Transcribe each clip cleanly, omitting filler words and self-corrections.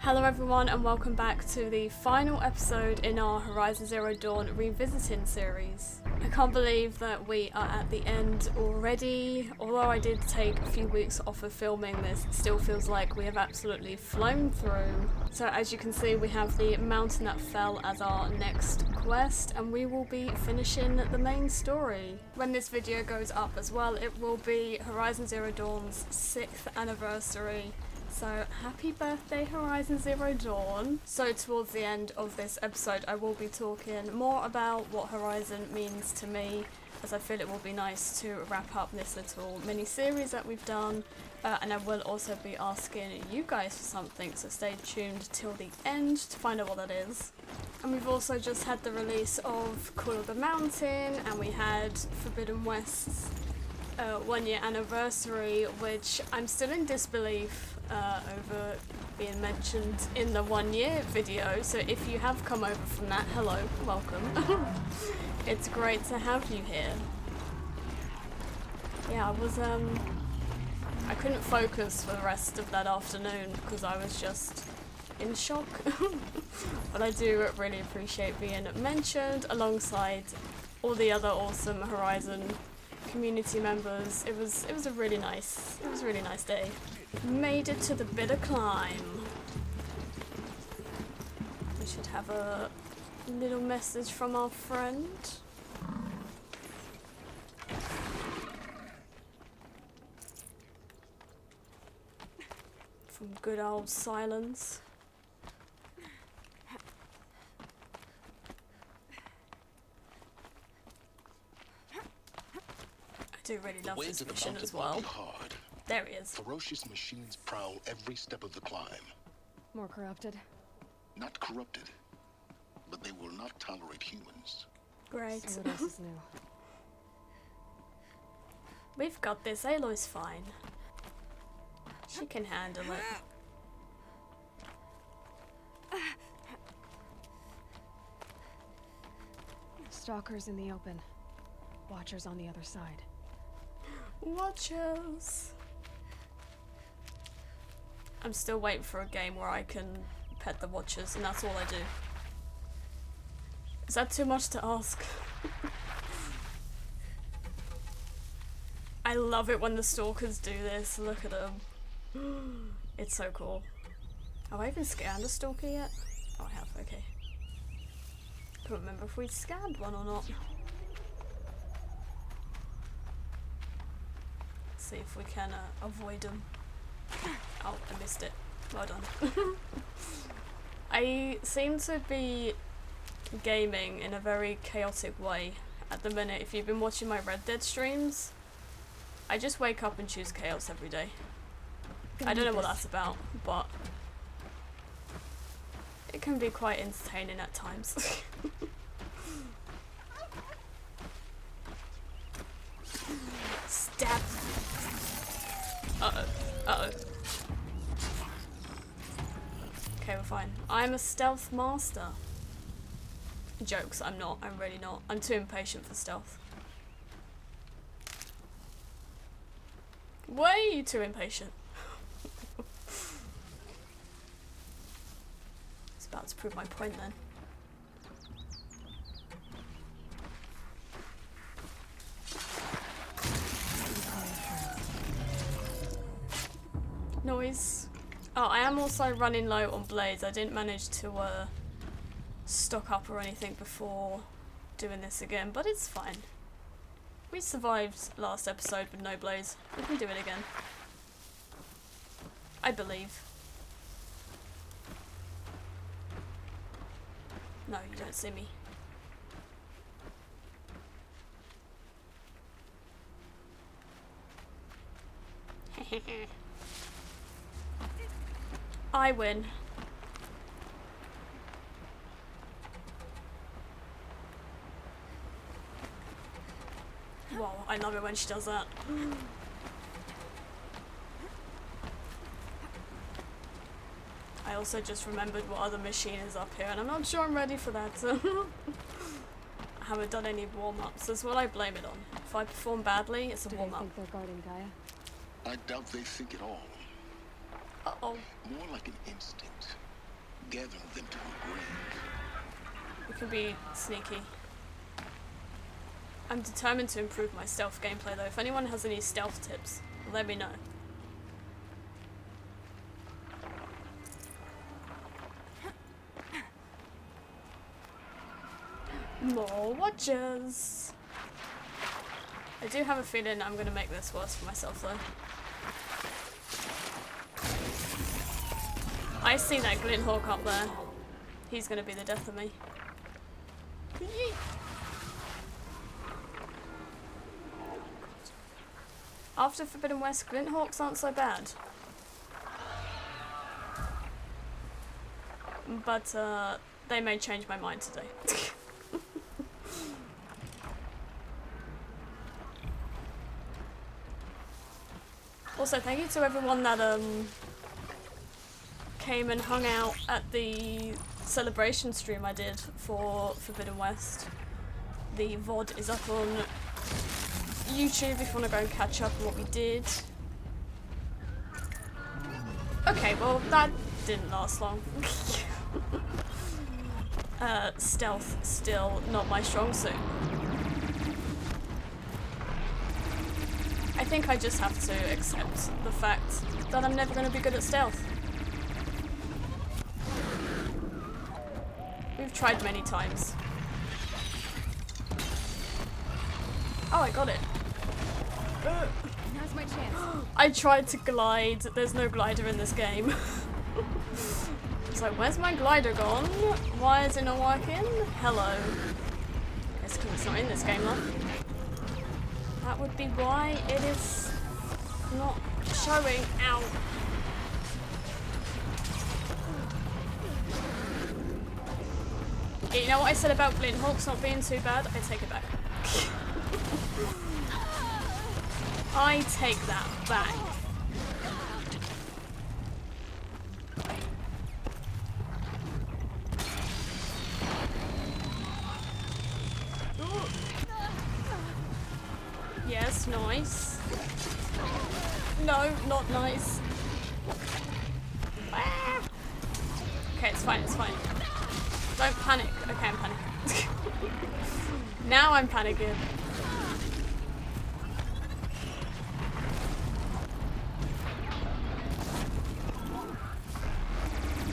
Hello everyone and welcome back to the final episode in our Horizon Zero Dawn Revisiting series. I can't believe that we are at the end already. Although I did take a few weeks off of filming this, it still feels like we have absolutely flown through. So as you can see, we have the mountain that fell as our next quest, and we will be finishing the main story. When this video goes up as well, it will be Horizon Zero Dawn's 6th anniversary. So happy birthday Horizon Zero Dawn. So towards the end of this episode I will be talking more about what Horizon means to me, as I feel it will be nice to wrap up this little mini series that we've done, and I will also be asking you guys for something, so stay tuned till the end to find out what that is. And we've also just had the release of Call of the Mountain, and we had Forbidden West's 1 year anniversary, which I'm still in disbelief over being mentioned in the 1 year video. So if you have come over from that, hello, welcome. It's great to have you here. Yeah, I couldn't focus for the rest of that afternoon because I was just in shock. But I do really appreciate being mentioned alongside all the other awesome Horizon community members. It was a really nice day. Made it to the bitter climb. We should have a little message from our friend. From good old Sylens. I do really love this mission as well. There he is. Ferocious machines prowl every step of the climb. More corrupted? Not corrupted, but they will not tolerate humans. Great. So what else is new? We've got this. Aloy's fine. She can handle it. Stalkers in the open. Watchers on the other side. Watchers. I'm still waiting for a game where I can pet the watchers, and that's all I do. Is that too much to ask? I love it when the stalkers do this. Look at them. It's so cool. Have I even scanned a stalker yet? Oh, I have. Okay. I can't remember if we scanned one or not. See if we can avoid them. Oh, I missed it. Well done. I seem to be gaming in a very chaotic way at the minute. If you've been watching my Red Dead streams, I just wake up and choose chaos every day. I don't know what that's about, but it can be quite entertaining at times. Stab. Uh-oh. Uh-oh. Okay, we're fine. I'm a stealth master. Jokes, I'm not. I'm really not. I'm too impatient for stealth. Way too impatient. It's about to prove my point then. Noise. Oh, I am also running low on blades. I didn't manage to stock up or anything before doing this again, but it's fine. We survived last episode with no blades. We can do it again. I believe. No, you don't see me. I win. Wow, I love it when she does that. I also just remembered what other machine is up here, and I'm not sure I'm ready for that. I haven't done any warm-ups. That's what I blame it on. If I perform badly, it's a warm-up. Do they think they're guarding Gaia? I doubt they think at all. Uh-oh. More like an instinct. can be sneaky. I'm determined to improve my stealth gameplay though. If anyone has any stealth tips, let me know. More watchers! I do have a feeling I'm gonna make this worse for myself though. I see that glint hawk up there. He's gonna be the death of me. Yeet. After Forbidden West, glint hawks aren't so bad. But they may change my mind today. Also, thank you to everyone that came and hung out at the celebration stream I did for Forbidden West. The VOD is up on YouTube if you want to go and catch up on what we did. Okay, well that didn't last long. Stealth still not my strong suit. I think I just have to accept the fact that I'm never going to be good at stealth. We've tried many times. Oh, I got it. Now's my chance. I tried to glide. There's no glider in this game. It's like, where's my glider gone? Why is it not working? Hello. Guess because it's not in this game, though. That would be why it is not showing. Ow. You know what I said about glint hawks not being too bad? I take it back. I take that back. Yes, nice. No, not nice. Ah. Okay, it's fine, it's fine. Don't panic. Okay, I'm panicking. Now I'm panicking.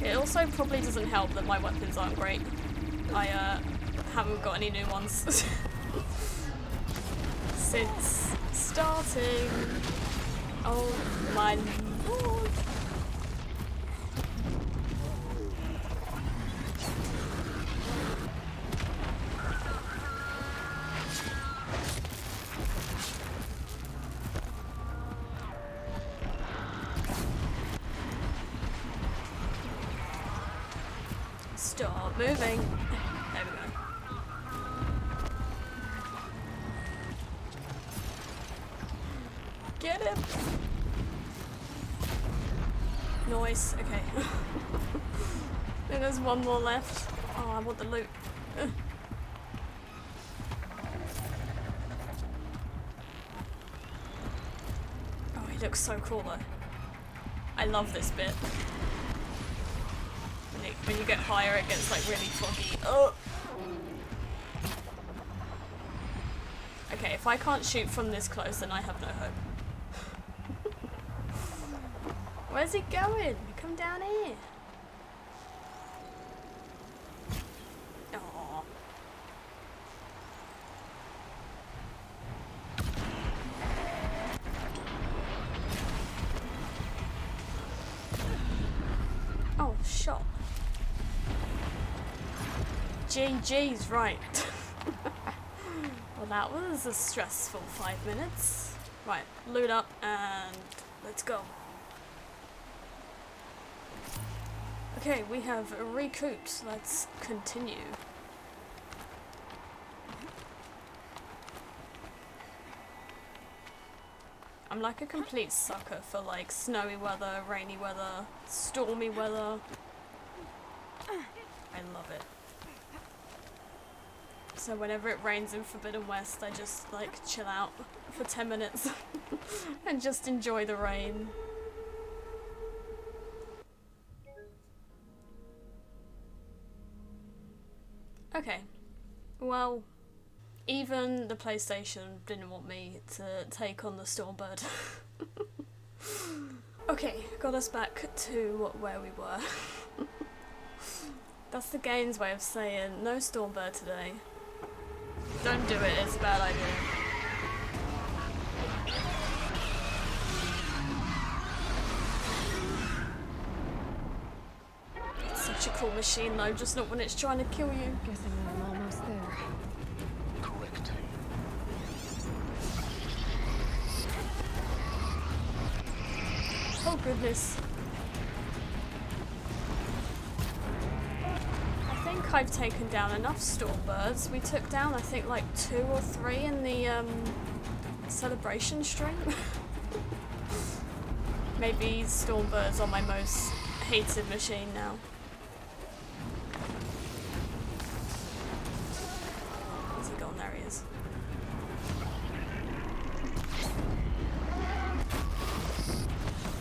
It also probably doesn't help that my weapons aren't great. I haven't got any new ones since starting. Oh my lord. Stop moving. There we go. Get him! Nice, okay. Then there's one more left. Oh, I want the loot. Oh, he looks so cool though. I love this bit. When you get higher, it gets like really foggy. Oh. Okay, if I can't shoot from this close, then I have no hope. Where's he going? Come down here. Aww. Oh, shot. GG's right. Well, that was a stressful 5 minutes. Right, loot up and let's go. Okay, we have recouped. Let's continue. I'm like a complete sucker for like snowy weather, rainy weather, stormy weather. I love it. So whenever it rains in Forbidden West, I just like chill out for 10 minutes and just enjoy the rain. Okay. Well, even the PlayStation didn't want me to take on the Stormbird. Okay, got us back to where we were. That's the game's way of saying no Stormbird today. Don't do it, it's a bad idea. It's such a cool machine though, just not when it's trying to kill you. Guessing I'm almost there. Correct. Oh goodness. I think I've taken down enough Stormbirds. We took down I think like 2 or 3 in the celebration stream. Maybe Stormbirds are my most hated machine now. Where's he gone? There he is.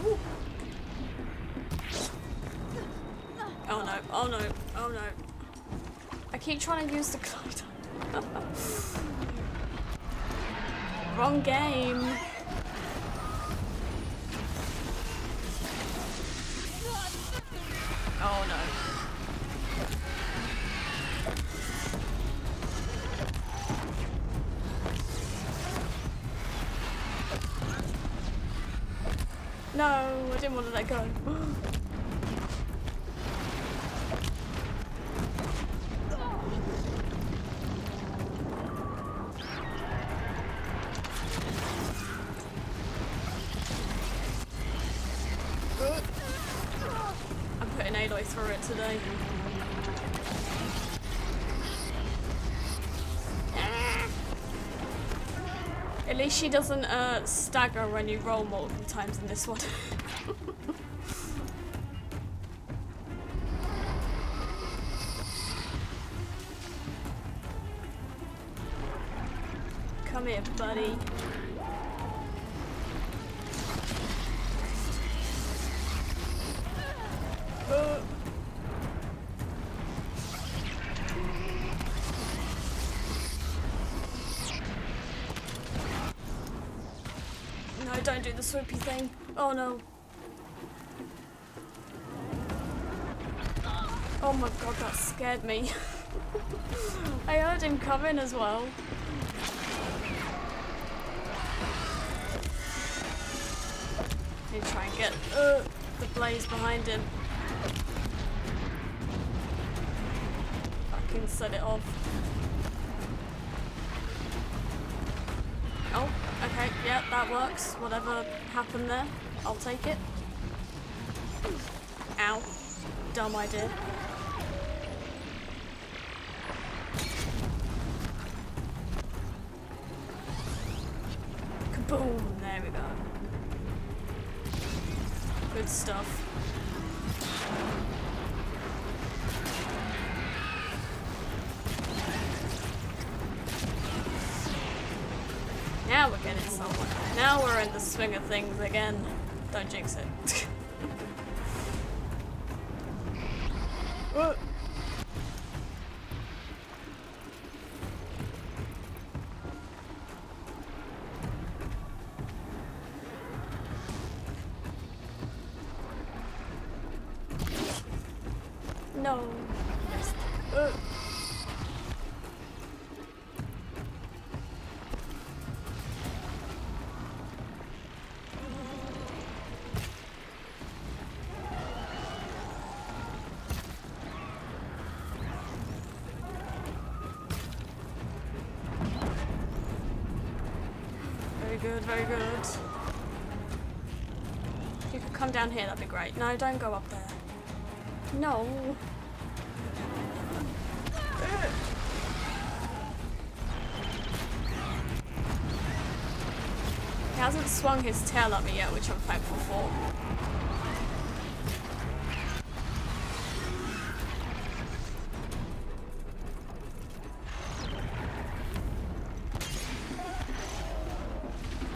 Ooh. Oh no, oh no, oh no. I keep trying to use the glider. Wrong game. Oh no. No, I didn't want to let go. I'm putting Aloy through it today. At least she doesn't stagger when you roll multiple times in this one. Come here, buddy. No, don't do the swoopy thing. Oh no. Oh my god, that scared me. I heard him coming as well. Need to try and get the blaze behind him. I can set it off. Oh, okay, yeah, that works. Whatever happened there, I'll take it. Ow. Dumb idea. Kaboom! There we go. Good stuff. Now we're getting somewhere. Now we're in the swing of things again. Don't jinx it. No. Very good, very good. If you could come down here, that'd be great. No, don't go up there. No. He hasn't swung his tail at me yet, which I'm thankful for.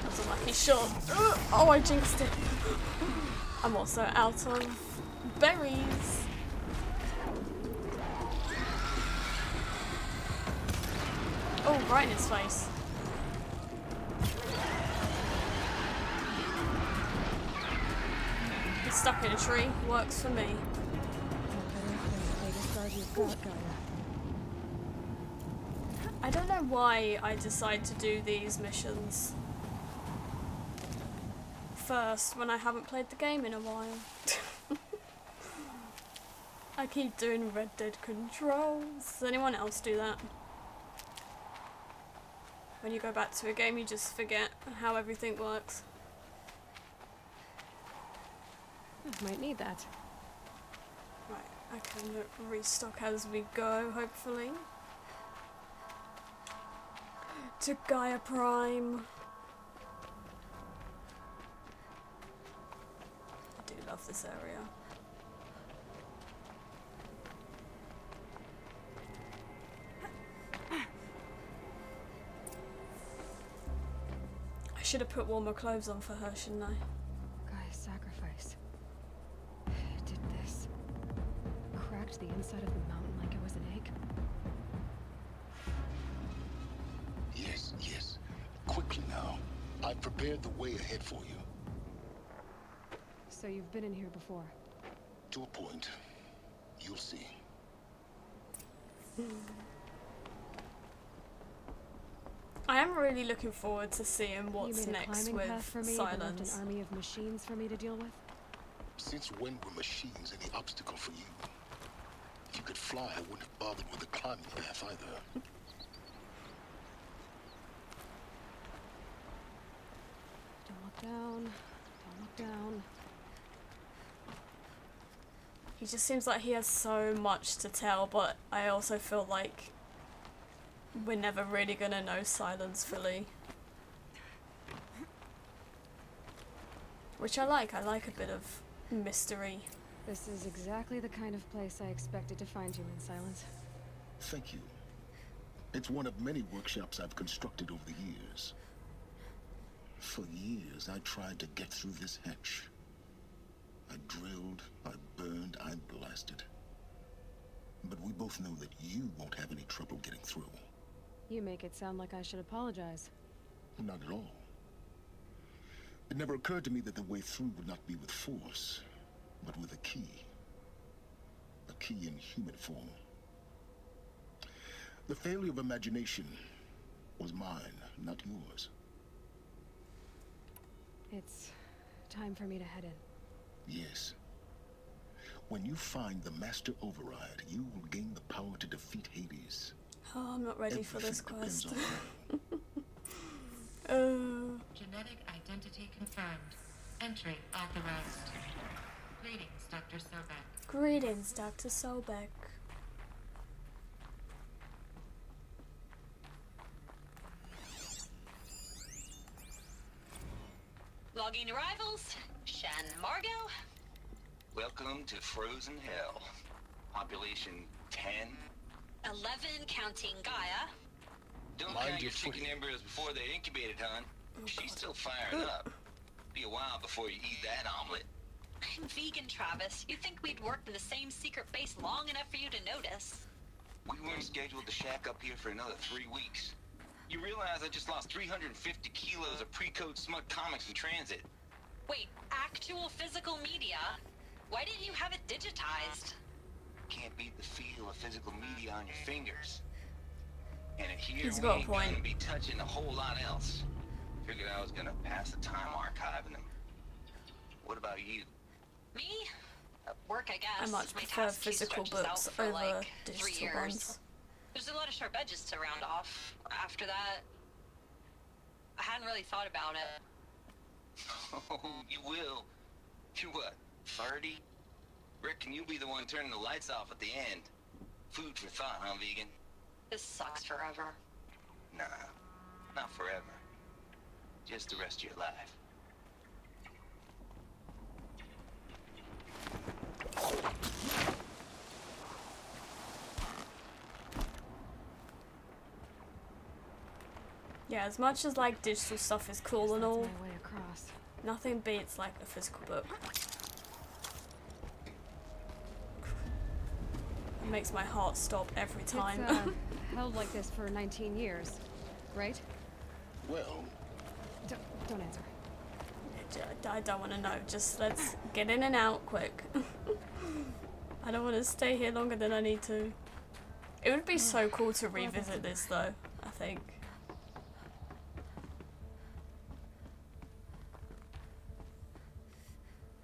That's a lucky shot. Oh, I jinxed it. I'm also out of berries. right in his face. He's stuck in a tree. Works for me. I don't know why I decide to do these missions first when I haven't played the game in a while. I keep doing Red Dead controls. Does anyone else do that? When you go back to a game, you just forget how everything works. Might need that. Right, I can restock as we go, hopefully. To Gaia Prime. I do love this area. I should have put warmer clothes on for her, shouldn't I? Gaia's sacrifice. It did this. Cracked the inside of the mountain like it was an egg. Yes, yes. Quickly now. I've prepared the way ahead for you. So you've been in here before? To a point. You'll see. I am really looking forward to seeing You what's made a next climbing with path for me, but left Sylens. an army of machines for me to deal with? Since when were machines any obstacle for you? If you could fly, I wouldn't have bothered with the climbing path either. Don't look down. Don't look down. He just seems like he has so much to tell, but I also feel like we're never really gonna know Sylens fully. Which I like a bit of mystery. This is exactly the kind of place I expected to find you in, Sylens. Thank you. It's one of many workshops I've constructed over the years. For years, I tried to get through this hatch. I drilled, I burned, I blasted. But we both know that you won't have any trouble getting through. You make it sound like I should apologize. Not at all. It never occurred to me that the way through would not be with force, but with a key. A key in human form. The failure of imagination was mine, not yours. It's time for me to head in. Yes. When you find the Master Override, you will gain the power to defeat Hades. Oh, I'm not ready for this Everything depends quest. on you. Genetic identity confirmed. Entry authorized. Greetings, Dr. Sobeck. Greetings, Dr. Sobeck. Logging arrivals. Shan Margot. Welcome to Frozen Hell. Population 10. 11 counting Gaia. Don't Mind count your your chicken footing. embryos before they're incubated, hon. She's still firing up. Be a while before you eat that omelet. I'm vegan, Travis. You'd think we'd worked in the same secret base long enough for you to notice. We weren't scheduled to shack up here for another 3 weeks. You realize I just lost 350 kilos of pre-code smut comics in transit. Wait, actual physical media? Why didn't you have it digitized? Can't beat the feel of physical media on your fingers. And in here He's we got a ain't point. gonna be touching a whole lot else. Figured I was gonna pass the time archiving them. What about you? Me? Work, I guess. I much My prefer task queue physical stretches out books for over like 3 digital years. ones. There's a lot of sharp edges to round off. After that, I hadn't really thought about it. Oh, you will. You're what, 30? Reckon you'll be the one turning the lights off at the end. Food for thought, huh, vegan? This sucks forever. Nah, not forever. Just the rest of your life. Yeah, as much as like digital stuff is cool and That's all, my way across. nothing beats like a physical book. It makes my heart stop every time. It's held like this for 19 years. right? Well, Don't answer. I don't want to know. Just let's get in and out quick. I don't want to stay here longer than I need to. It would be so cool to revisit this though, I think.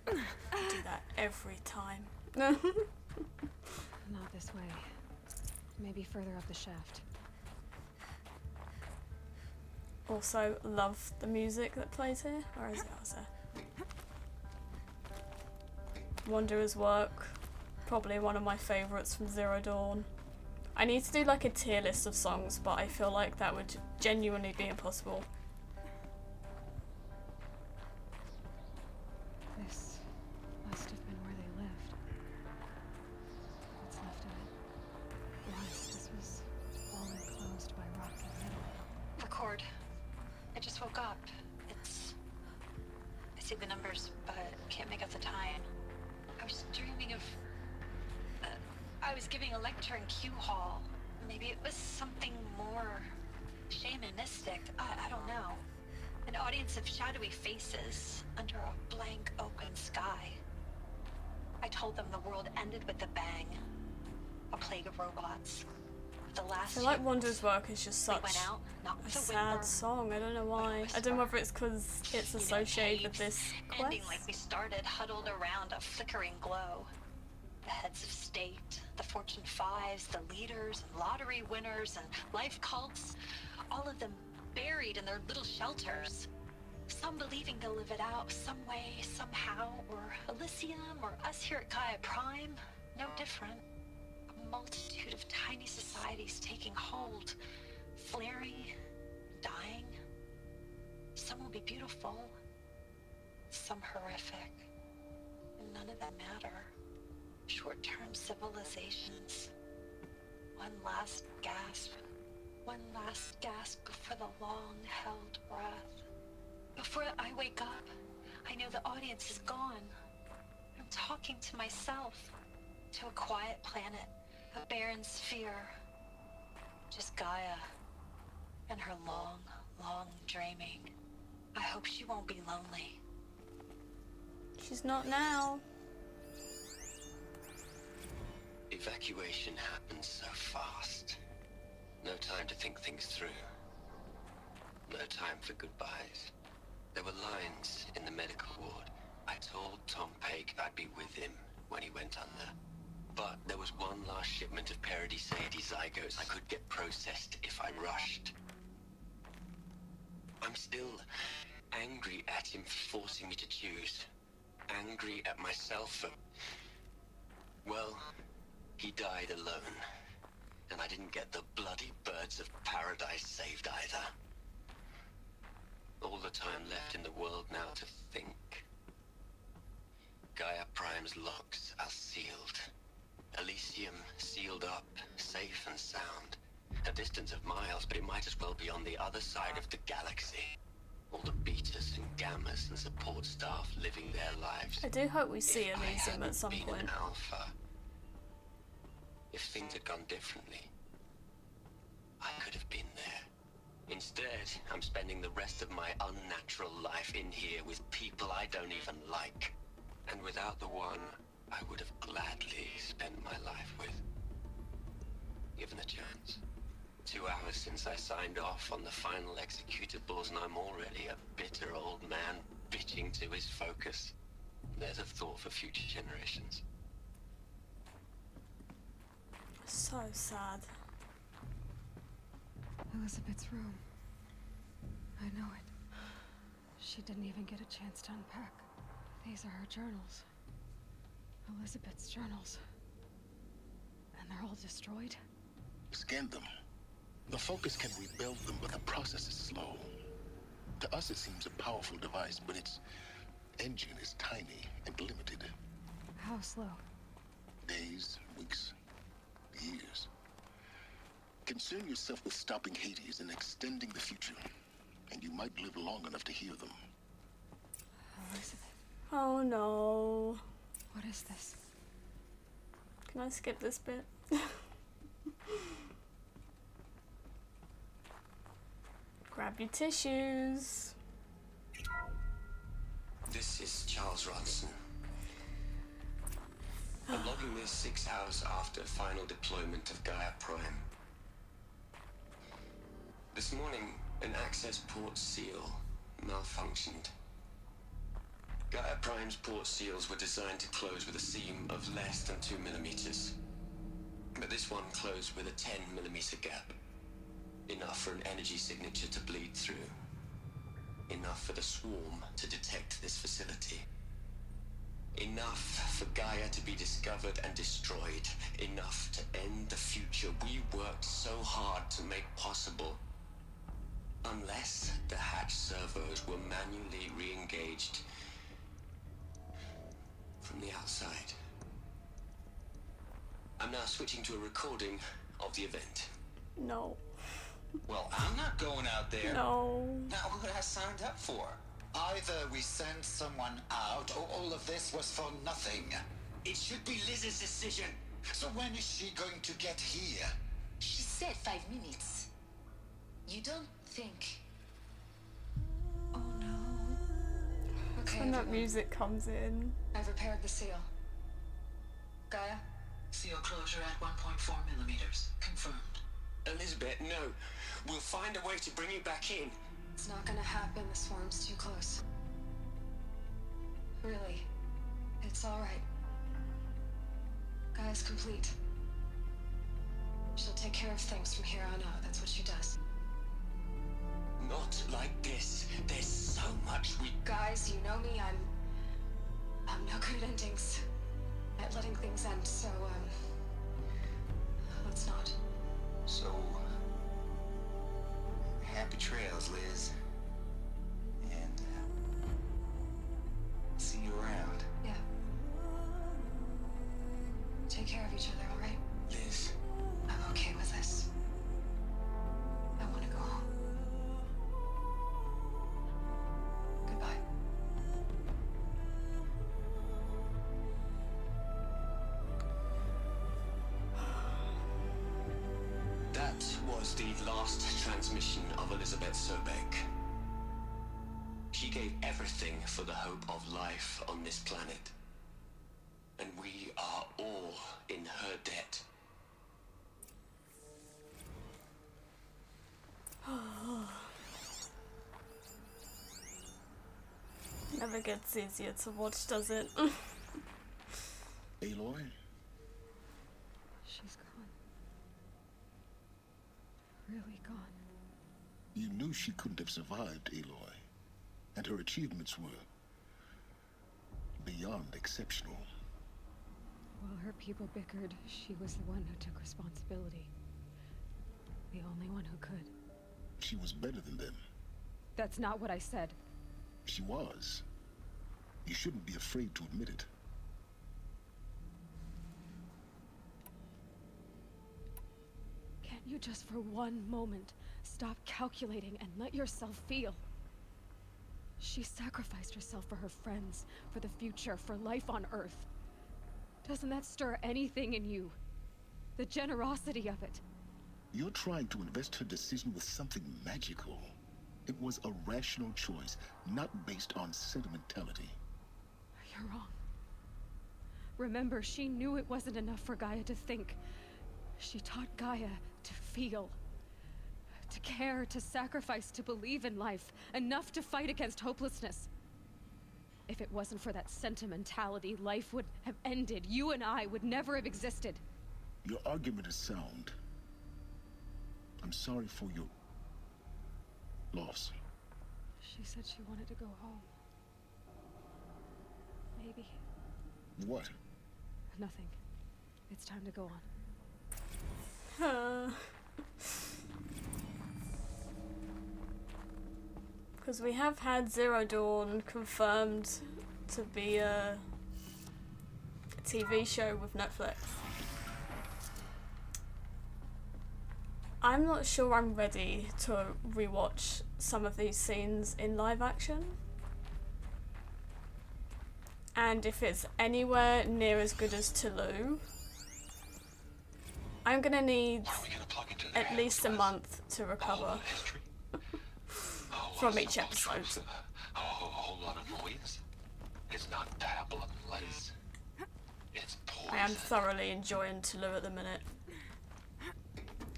I do that every time. Not this way. Maybe further up the shaft. Also, love the music that plays here. Where is it? Oh, it's there. Wanderer's Work. Probably one of my favourites from Zero Dawn. I need to do like a tier list of songs, but I feel like that would genuinely be impossible. This must have been where they lived. What's left of it? Once this was all enclosed by rock and metal. Record. I just woke up. I see the numbers, but can't make out the time. I was dreaming of... I was giving a lecture in Q Hall. Maybe it was something more shamanistic. I don't know. An audience of shadowy faces under a blank open sky. I told them the world ended with a bang. A plague of robots. The I last feel like Wanderer's Work is just we such went out, not a with a sad windworm, song. I don't know why. I don't know whether it's because it's associated with this ending quest. like we started, huddled around a flickering glow. The heads of state, the Fortune 5s, the leaders, and lottery winners, and life cults, all of them buried in their little shelters. Some believing they'll live it out some way, somehow, or Elysium, or us here at Gaia Prime, no different. A multitude of tiny societies taking hold, flaring, dying. Some will be beautiful, some horrific, and none of them matter. Short-term civilizations. One last gasp before the long-held breath. Before I wake up, I know the audience is gone. I'm talking to myself, to a quiet planet, a barren sphere. Just Gaia and her long, long dreaming. I hope she won't be lonely. She's not now. Evacuation happened so fast. No time to think things through. No time for goodbyes. There were lines in the medical ward. I told Tom Pake I'd be with him when he went under. But there was one last shipment of Paradis-Sadie zygotes I could get processed if I rushed. I'm still angry at him for forcing me to choose. Angry at myself for... well... he died alone, and I didn't get the bloody birds of paradise saved either. All the time left in the world now to think. Gaia Prime's locks are sealed. Elysium sealed up, safe and sound. A distance of miles, but it might as well be on the other side of the galaxy. All the betas and gammas and support staff living their lives. I do hope we see If I Elysium at hadn't some been point. an alpha, if things had gone differently, I could have been there. Instead, I'm spending the rest of my unnatural life in here with people I don't even like. And without the one I would have gladly spent my life with. Given a chance. 2 hours since I signed off on the final executables, and I'm already a bitter old man bitching to his focus. There's a thought for future generations. So sad. Elizabeth's room. I know it. She didn't even get a chance to unpack. These are her journals. Elizabeth's journals. And they're all destroyed? scan them. The Focus can rebuild them, but the process is slow. To us, it seems a powerful device, but its engine is tiny and limited. How slow? Days, weeks, years. Concern yourself with stopping Hades and extending the future, and you might live long enough to hear them. Elizabeth, Oh no. what is this? Can I skip this bit? Grab your tissues. This is Charles Ronson. I'm logging this 6 hours after final deployment of Gaia Prime. This morning, an access port seal malfunctioned. Gaia Prime's port seals were designed to close with a seam of less than 2 millimeters. But this one closed with a 10 millimeter gap. Enough for an energy signature to bleed through. Enough for the swarm to detect this facility. Enough for Gaia to be discovered and destroyed. Enough to end the future we worked so hard to make possible. Unless the hatch servos were manually re-engaged from the outside. I'm now switching to a recording of the event. No. Well, I'm not going out there. No. Not what I signed up for. Either we send someone out, or all of this was for nothing. It should be Liz's decision. So when is she going to get here? She said 5 minutes. You don't think... Oh no. Okay, When that everyone. music comes in. I've repaired the seal. Gaia? Seal closure at 1.4 millimeters. Confirmed. Elizabeth, no. We'll find a way to bring you back in. It's not gonna happen. The swarm's too close. Really. It's alright. Gaia's complete. She'll take care of things from here on out. That's what she does. Not like this. There's so much we... Guys, you know me. I'm no good at endings. At letting things end, so, let's not. So, happy trails, Liz. And, see you around. Yeah. Take care of each other, alright? Liz, I'm okay with this. I want to go home. Goodbye. that was the last transmission of Elizabeth Sobeck. She gave everything for the hope of life on this planet. And we are all in her debt. Never gets easier to watch, does it? Aloy? She's gone. Really gone. You knew she couldn't have survived, Aloy. And her achievements were beyond exceptional. While her people bickered, she was the one who took responsibility. The only one who could. She was better than them. That's not what I said. She was. You shouldn't be afraid to admit it. Can't you just for one moment stop calculating and let yourself feel? She sacrificed herself for her friends, for the future, for life on Earth. Doesn't that stir anything in you? The generosity of it. You're trying to invest her decision with something magical. It was a rational choice, not based on sentimentality. You're wrong. Remember, she knew it wasn't enough for Gaia to think. She taught Gaia to feel. To care, to sacrifice, to believe in life. Enough to fight against hopelessness. If it wasn't for that sentimentality, life would have ended. You and I would never have existed. Your argument is sound. I'm sorry for your loss. She said she wanted to go home. Maybe. What? Nothing. It's time to go on. Because we have had Zero Dawn confirmed to be a TV show with Netflix. I'm not sure I'm ready to rewatch some of these scenes in live action. And if it's anywhere near as good as Toulouse, I'm gonna need at least a month to recover from each episode. A whole lot of noise. It's not tablet, Liz. It's poison. I am thoroughly enjoying Tulu at the minute.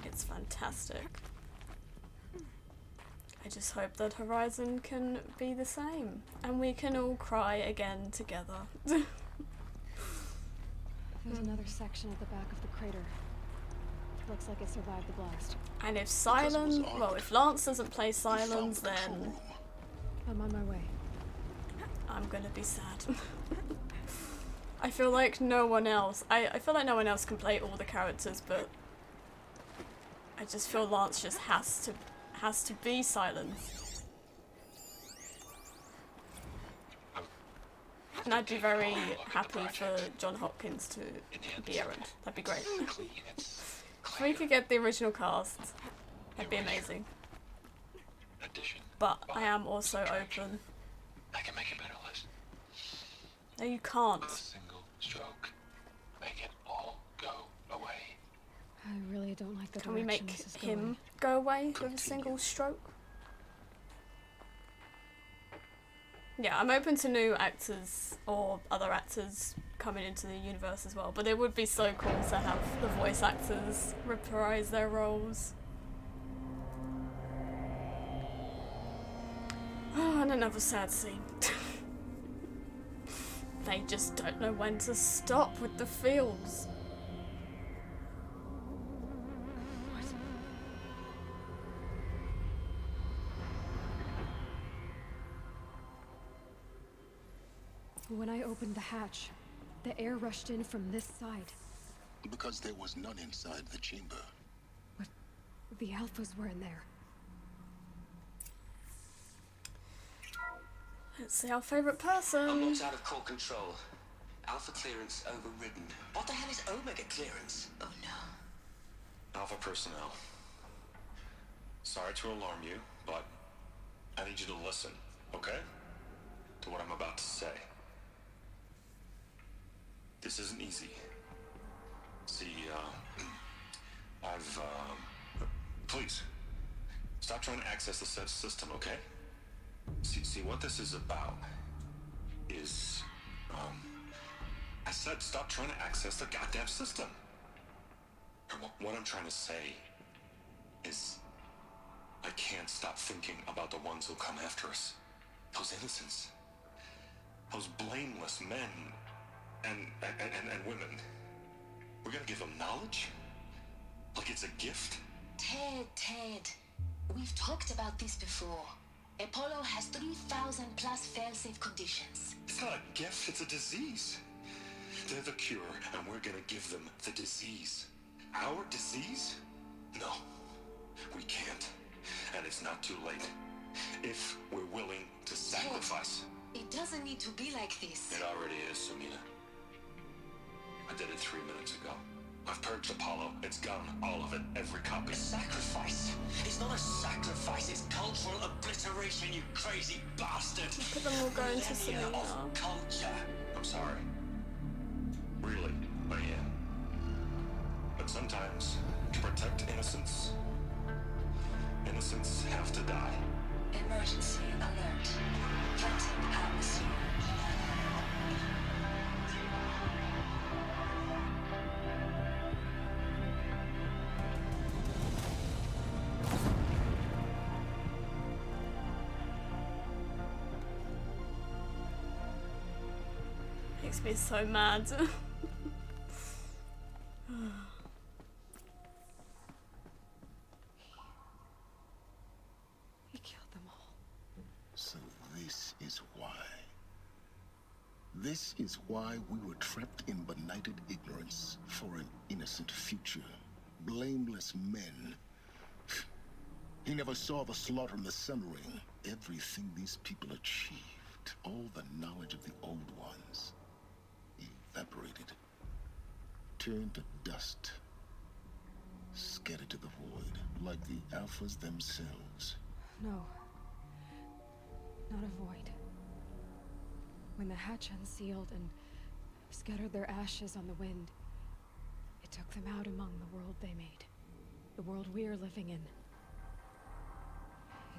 It's fantastic. I just hope that Horizon can be the same, and we can all cry again together. There's another section at the back of the crater. Looks like it survived the blast. And if if Lance doesn't play Sylens, then I'm on my way. I'm gonna be sad. I feel like no one else. I feel like no one else can play all the characters, but I just feel Lance just has to be Sylens. And I'd be very happy for John Hopkins to be Aaron. That'd be great. If we could get the original cast, that'd be amazing. But I am also open. I can make it better, Liz. No, you can't. A single stroke. Make it all go away. I really don't like the Can we direction make this is him going. go away with a single stroke? Yeah, I'm open to new actors or other actors coming into the universe as well, but it would be so cool to have the voice actors reprise their roles. Oh, and another sad scene. They just don't know when to stop with the fields. When I opened the hatch, the air rushed in from this side. Because there was none inside the chamber. But the alphas were in there. Let's see our favourite person. Unlocked out of core control. Alpha clearance overridden. What the hell is Omega clearance? Oh no. Alpha personnel. Sorry to alarm you, but I need you to listen, okay? To what I'm about to say. This isn't easy. See, please, stop trying to access the system, okay? See, what this is about is, I said stop trying to access the goddamn system. What I'm trying to say is, I can't stop thinking about the ones who'll come after us. Those innocents. Those blameless men and women. We're gonna give them knowledge? Like it's a gift? Ted. We've talked about this before. Apollo has 3,000 plus fail-safe conditions. It's not a gift, it's a disease. They're the cure, and we're gonna give them the disease. Our disease? No, we can't. And it's not too late. If we're willing to sacrifice. It doesn't need to be like this. It already is, Samina. I did it 3 minutes ago. I've purged Apollo. It's gone. All of it. Every copy. A sacrifice? It's not a sacrifice, it's cultural obliteration, you crazy bastard! Look at them all going to Millennia Selena. of culture. I'm sorry. Really, I am. But sometimes, to protect innocence, innocents have to die. Emergency alert. Threatened atmosphere. Makes me so mad. He killed them all. So this is why. This is why we were trapped in benighted ignorance for an innocent future. Blameless men. He never saw the slaughter in the Sun Ring. Everything these people achieved, all the knowledge of the old ones, evaporated, turned to dust, scattered to the void, like the Alphas themselves. No. Not a void. When the hatch unsealed and scattered their ashes on the wind, it took them out among the world they made. The world we're living in.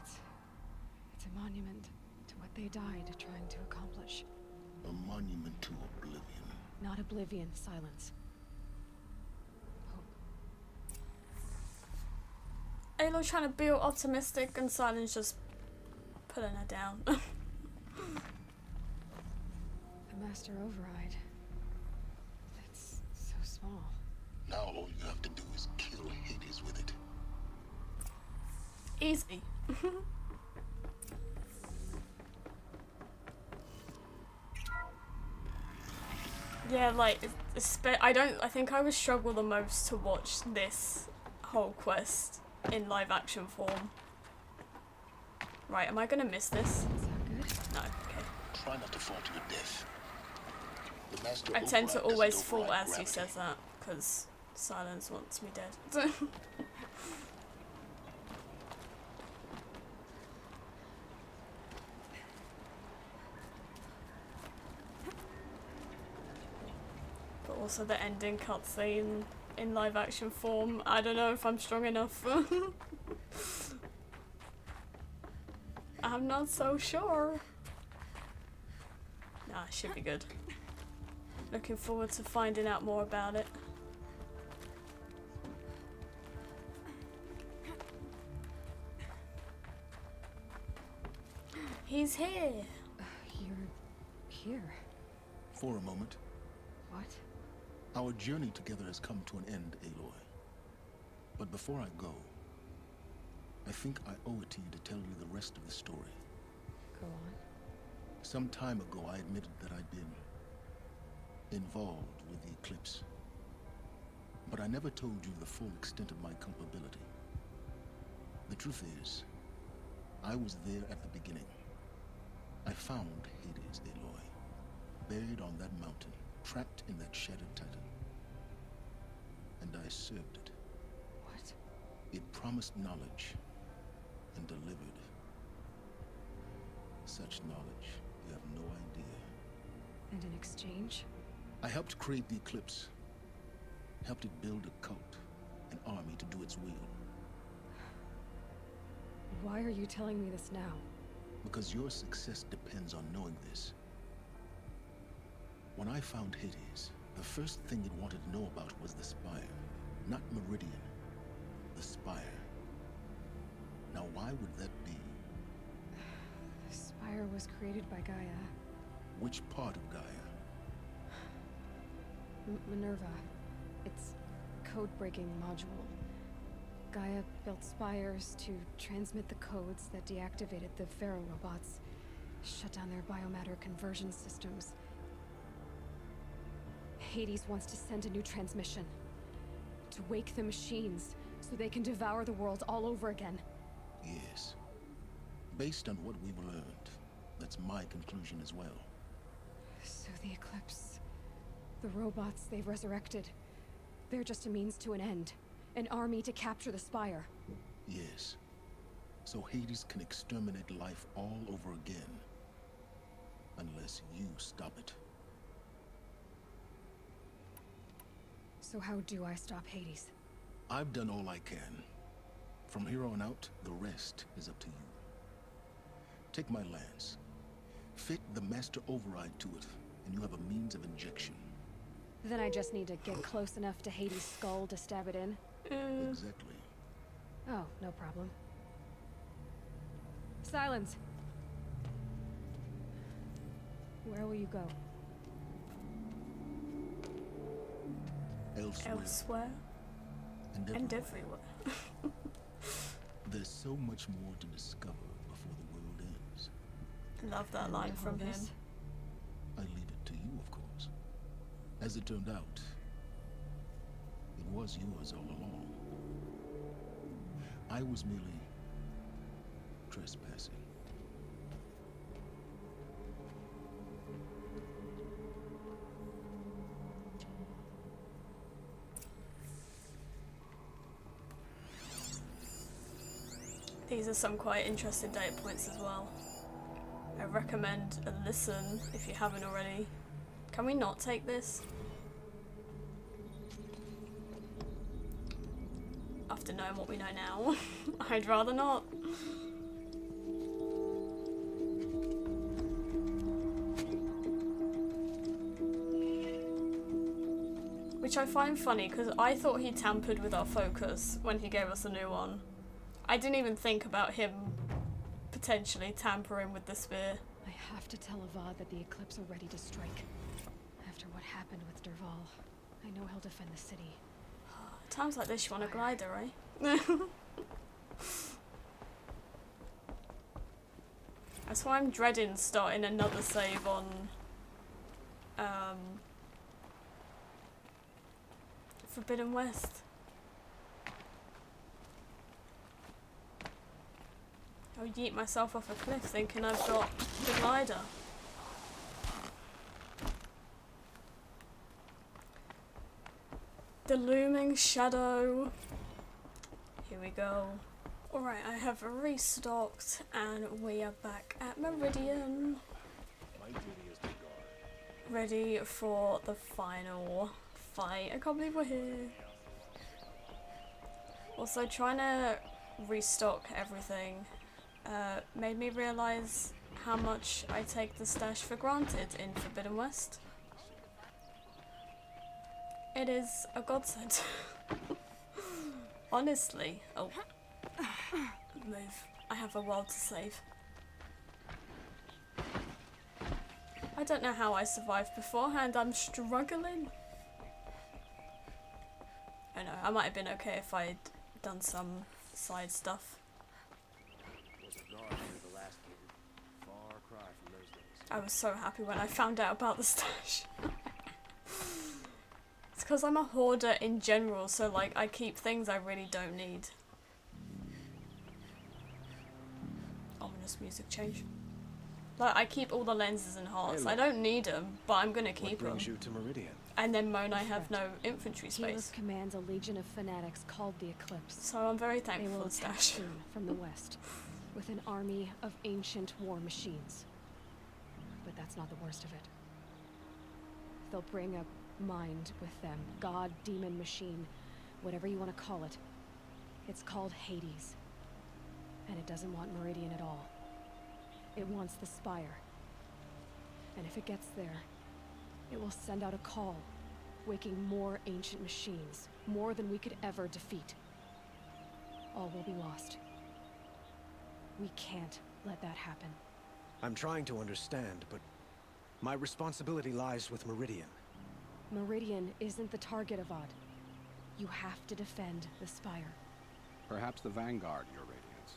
It's It's a monument to what they died trying to accomplish. A monument to oblivion. Not oblivion, Sylens. Hope. Aloy trying to be all optimistic and Sylens just pulling her down. The Master Override. It's so small. Now all you have to do is kill Hades with it. Easy. Yeah, like, I think I would struggle the most to watch this whole quest in live action form. Right, am I gonna miss this? Is that good? No, okay. Try not to fall to your death. The Master I tend to Override always doesn't fall override as he gravity. says that, because Sylens wants me dead. But also the ending cutscene in live action form, I don't know if I'm strong enough. I'm not so sure. Nah, it should be good. Looking forward to finding out more about it. He's here. You're here. For a moment, What? our journey together has come to an end, Aloy. But before I go, I think I owe it to you to tell you the rest of the story. Go on. Some time ago, I admitted that I'd been involved with the eclipse. But I never told you the full extent of my culpability. The truth is, I was there at the beginning. I found Hades, Aloy, buried on that mountain, trapped in that shattered titan. And I served it. What? It promised knowledge and delivered. Such knowledge, you have no idea. And in exchange? I helped create the eclipse. Helped it build a cult, an army to do its will. Why are you telling me this now? Because your success depends on knowing this. When I found Hades, the first thing it wanted to know about was the Spire. Not Meridian. The Spire. Now why would that be? The Spire was created by Gaia. Which part of Gaia? Minerva. Its code-breaking module. Gaia built spires to transmit the codes that deactivated the Pharaoh robots, shut down their biomatter conversion systems. Hades wants to send a new transmission. To wake the machines, so they can devour the world all over again. Yes. Based on what we've learned, that's my conclusion as well. So the Eclipse... the robots they've resurrected... they're just a means to an end. An army to capture the Spire. Yes. So Hades can exterminate life all over again. Unless you stop it. So how do I stop Hades? I've done all I can. From here on out, the rest is up to you. Take my lance. Fit the Master Override to it, and you have a means of injection. Then I just need to get close enough to Hades' skull to stab it in? Exactly. Oh, no problem. Sylens! Where will you go? Elsewhere. And everywhere. There's so much more to discover before the world ends. Love that line from him. I leave it to you, of course. As it turned out, it was yours all along. I was merely trespassing. These are some quite interesting data points as well. I recommend a listen if you haven't already. Can we not take this? After knowing what we know now, I'd rather not. which I find funny because I thought he tampered with our focus when he gave us a new one. I didn't even think about him potentially tampering with the spear. I have to tell Avad that the Eclipse are ready to strike. After what happened with Derval, I know he'll defend the city. Times like this you want a glider, eh? That's why I'm dreading starting another save on Forbidden West. I'll yeet myself off a cliff thinking I've got the glider. The Looming Shadow. Here we go. Alright, I have restocked and we are back at Meridian. Ready for the final fight. I can't believe we're here. Also, trying to restock everything made me realise how much I take the stash for granted in Forbidden West. It is a godsend. Honestly. Oh. Move. I have a world to save. I don't know how I survived beforehand. I'm struggling. I know, I might have been okay if I'd done some side stuff. I was so happy when I found out about the stash. It's because I'm a hoarder in general, so like I keep things I really don't need. Ominous music change. Like I keep all the lenses and hearts. I don't need them, but I'm gonna keep them. You to Meridian? And then moan I have no infantry space. He commands a legion of fanatics called the Eclipse. So I'm very thankful they will for the attack stash. soon from the west, with an army of ancient war machines. But that's not the worst of it. They'll bring a mind with them, god, demon, machine, whatever you want to call it. It's called Hades. And it doesn't want Meridian at all. It wants the Spire. And if it gets there, it will send out a call, waking more ancient machines, more than we could ever defeat. All will be lost. We can't let that happen. I'm trying to understand, but my responsibility lies with Meridian. Meridian isn't the target, Avad. You have to defend the Spire. Perhaps the Vanguard, Your Radiance.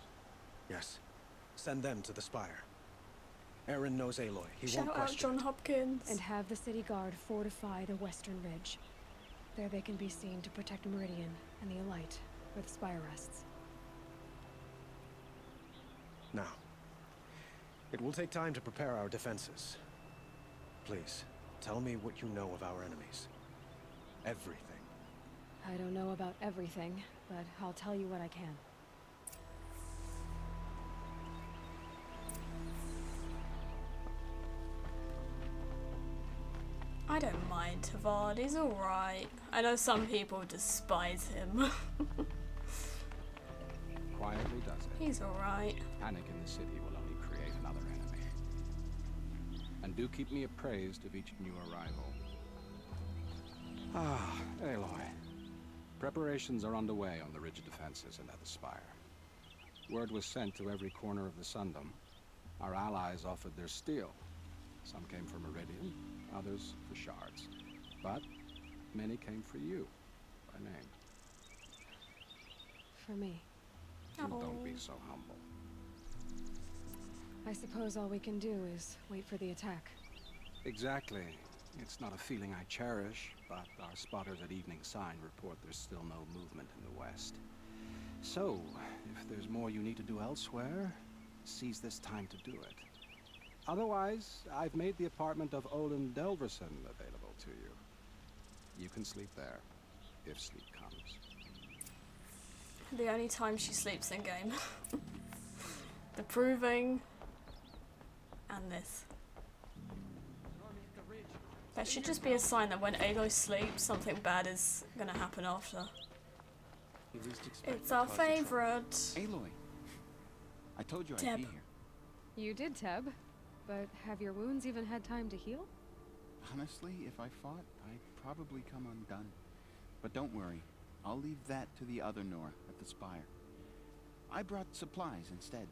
Yes. Send them to the Spire. Aaron knows Aloy. He Shout won't out question. John Hopkins. And have the city guard fortify the western ridge. There they can be seen to protect Meridian and the Elite, where the Spire rests. Now, it will take time to prepare our defenses. Please, tell me what you know of our enemies. Everything. I don't know about everything, but I'll tell you what I can. I don't mind Tavad, he's alright. I know some people despise him. Quietly does it. He's alright. Panic in the city will only create another enemy. And do keep me appraised of each new arrival. Ah, Aloy. Preparations are underway on the ridge defenses and at the Spire. Word was sent to every corner of the Sundom. Our allies offered their steel. Some came for Meridian, others for shards. But many came for you, by name. For me. Don't be so humble. I suppose all we can do is wait for the attack. Exactly. It's not a feeling I cherish, but our spotters at Evening Sign report there's still no movement in the west. So, if there's more you need to do elsewhere, seize this time to do it. Otherwise, I've made the apartment of Olin Delverson available to you. You can sleep there, if sleep comes. The only time she sleeps in game. The proving and this. That should just be a sign that when Aloy sleeps, something bad is gonna happen after. It's our favourite. Aloy. I told you I'd Teb. be here. You did, Teb. But have your wounds even had time to heal? Honestly, if I fought, I'd probably come undone. But don't worry. I'll leave that to the other Nora at the Spire. I brought supplies instead.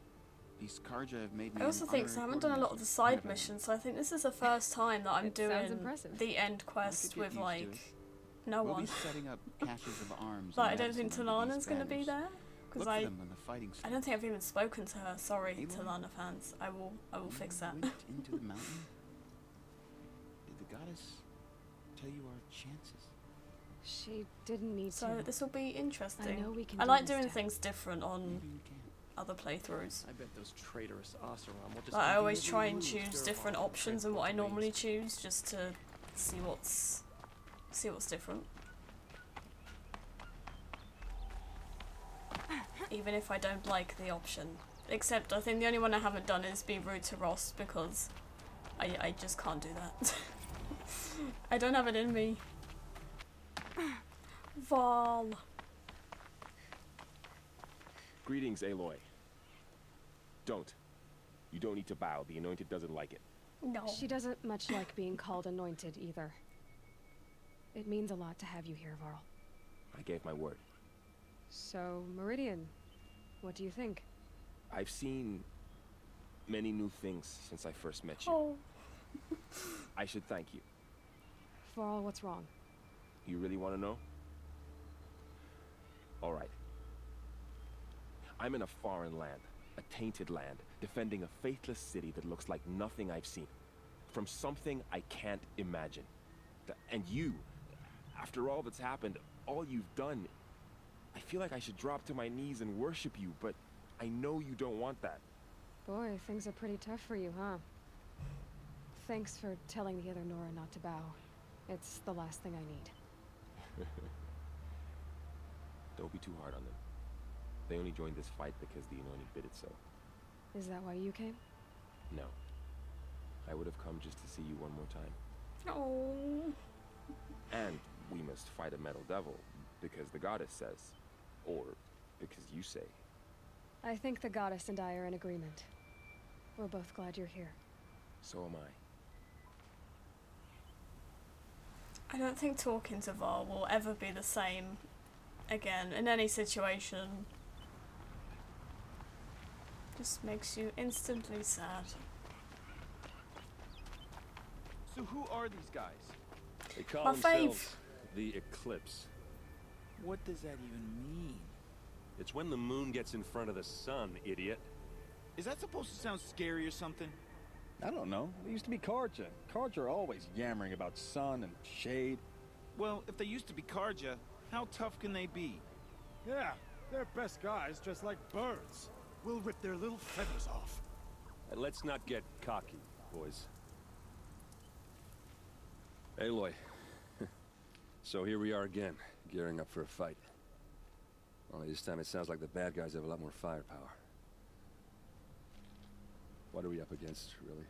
These Karja have made me I also an think so. I haven't done a lot of the side honorary missions, so I think this is the first time that I'm It sounds doing impressive. the end I quest could get with used to like it. no We'll one. be setting up caches of arms. But I and don't think medicine under Talana's these gonna be banners. there because Look for I them when the fighting I don't think I've even spoken to her. Sorry, Aloy, Talana fans. I will fix that. went into the mountain. Did the goddess tell you our chances? She didn't need So to. this will be interesting. I know we can I do like this doing together. things different on other playthroughs. I bet those traitorous Oseram will just Like, I always try and conveniently choose move different Sturval and options than what I transport normally to choose, just to see what's different. Even if I don't like the option. Except I think the only one I haven't done is be rude to Ross because I just can't do that. I don't have it in me. Val. Greetings, Aloy. Don't. You don't need to bow. The Anointed doesn't like it. No. She doesn't much like being called anointed either. It means a lot to have you here, Varl. I gave my word. So, Meridian, what do you think? I've seen many new things since I first met you. Oh. I should thank you. Varl, what's wrong? You really want to know? All right. I'm in a foreign land, a tainted land, defending a faithless city that looks like nothing I've seen. From something I can't imagine. And you, after all that's happened, all you've done, I feel like I should drop to my knees and worship you, but I know you don't want that. Boy, things are pretty tough for you, huh? Thanks for telling the other Nora not to bow. It's the last thing I need. Don't be too hard on them. They only joined this fight because the Anointed bid it so. Is that why you came? No. I would have come just to see you one more time. Oh. And we must fight a metal devil, because the goddess says. Or because you say. I think the goddess and I are in agreement. We're both glad you're here. So am I. I don't think talking to Var will ever be the same again in any situation. Just makes you instantly sad. So who are these guys? They call My themselves fave. the Eclipse. What does that even mean? It's when the moon gets in front of the sun, idiot. Is that supposed to sound scary or something? I don't know. They used to be Karja. Karja are always yammering about sun and shade. Well, if they used to be Karja, how tough can they be? Yeah, they're best guys dressed like birds. We'll rip their little feathers off. And let's not get cocky, boys. Aloy. So here we are again, gearing up for a fight. Only this time it sounds like the bad guys have a lot more firepower. What are we up against, really?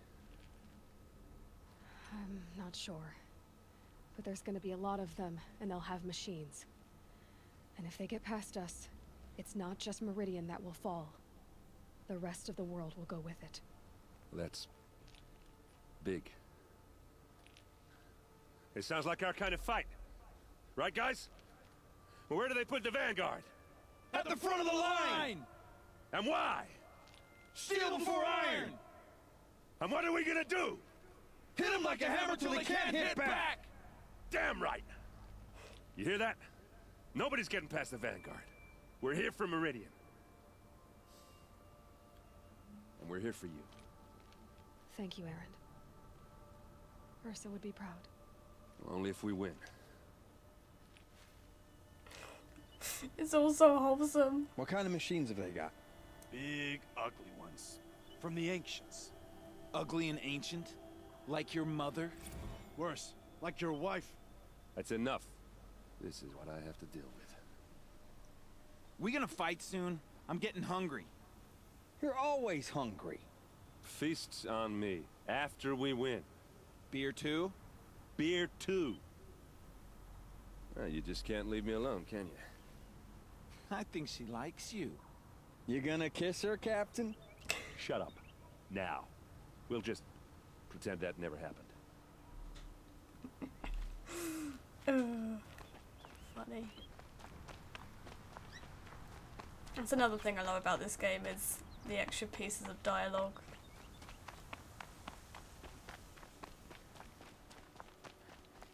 I'm not sure. But there's gonna be a lot of them, and they'll have machines. And if they get past us, it's not just Meridian that will fall. The rest of the world will go with it. That's big. It sounds like our kind of fight. Right, guys? Well, where do they put the Vanguard? At the front of the line! And why? Steel before iron! And what are we gonna do? Hit them like a hammer till they can't hit back! Damn right! You hear that? Nobody's getting past the Vanguard. We're here for Meridian. And we're here for you. Thank you, Aaron. Ursa would be proud. Only if we win. It's all so wholesome. What kind of machines have they got? Big, ugly ones. From the ancients. Ugly and ancient? Like your mother? Worse, like your wife. That's enough. This is what I have to deal with. We gonna fight soon? I'm getting hungry. You're always hungry. Feasts on me. After we win. Beer too? Beer too. Well, you just can't leave me alone, can you? I think she likes you. You gonna kiss her, Captain? Shut up. Now. We'll just pretend that never happened. funny. That's another thing I love about this game is the extra pieces of dialogue.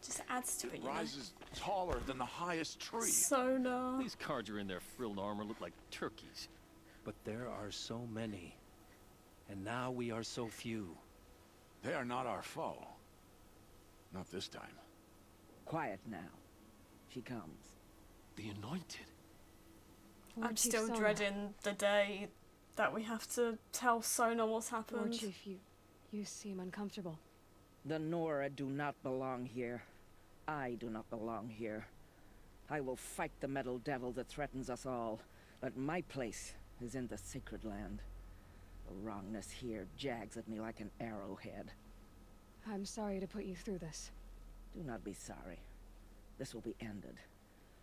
Just adds to it, you know? Rises taller than the highest tree. Sonar. These Karja in their frilled armor look like turkeys. But there are so many. And now we are so few. They are not our foe. Not this time. Quiet now. She comes. The Anointed. I'm still dreading the day that we have to tell Sona what's happened. Lord Chief, you seem uncomfortable. The Nora do not belong here. I do not belong here. I will fight the metal devil that threatens us all, but my place is in the sacred land. The wrongness here jags at me like an arrowhead. I'm sorry to put you through this. Do not be sorry. This will be ended.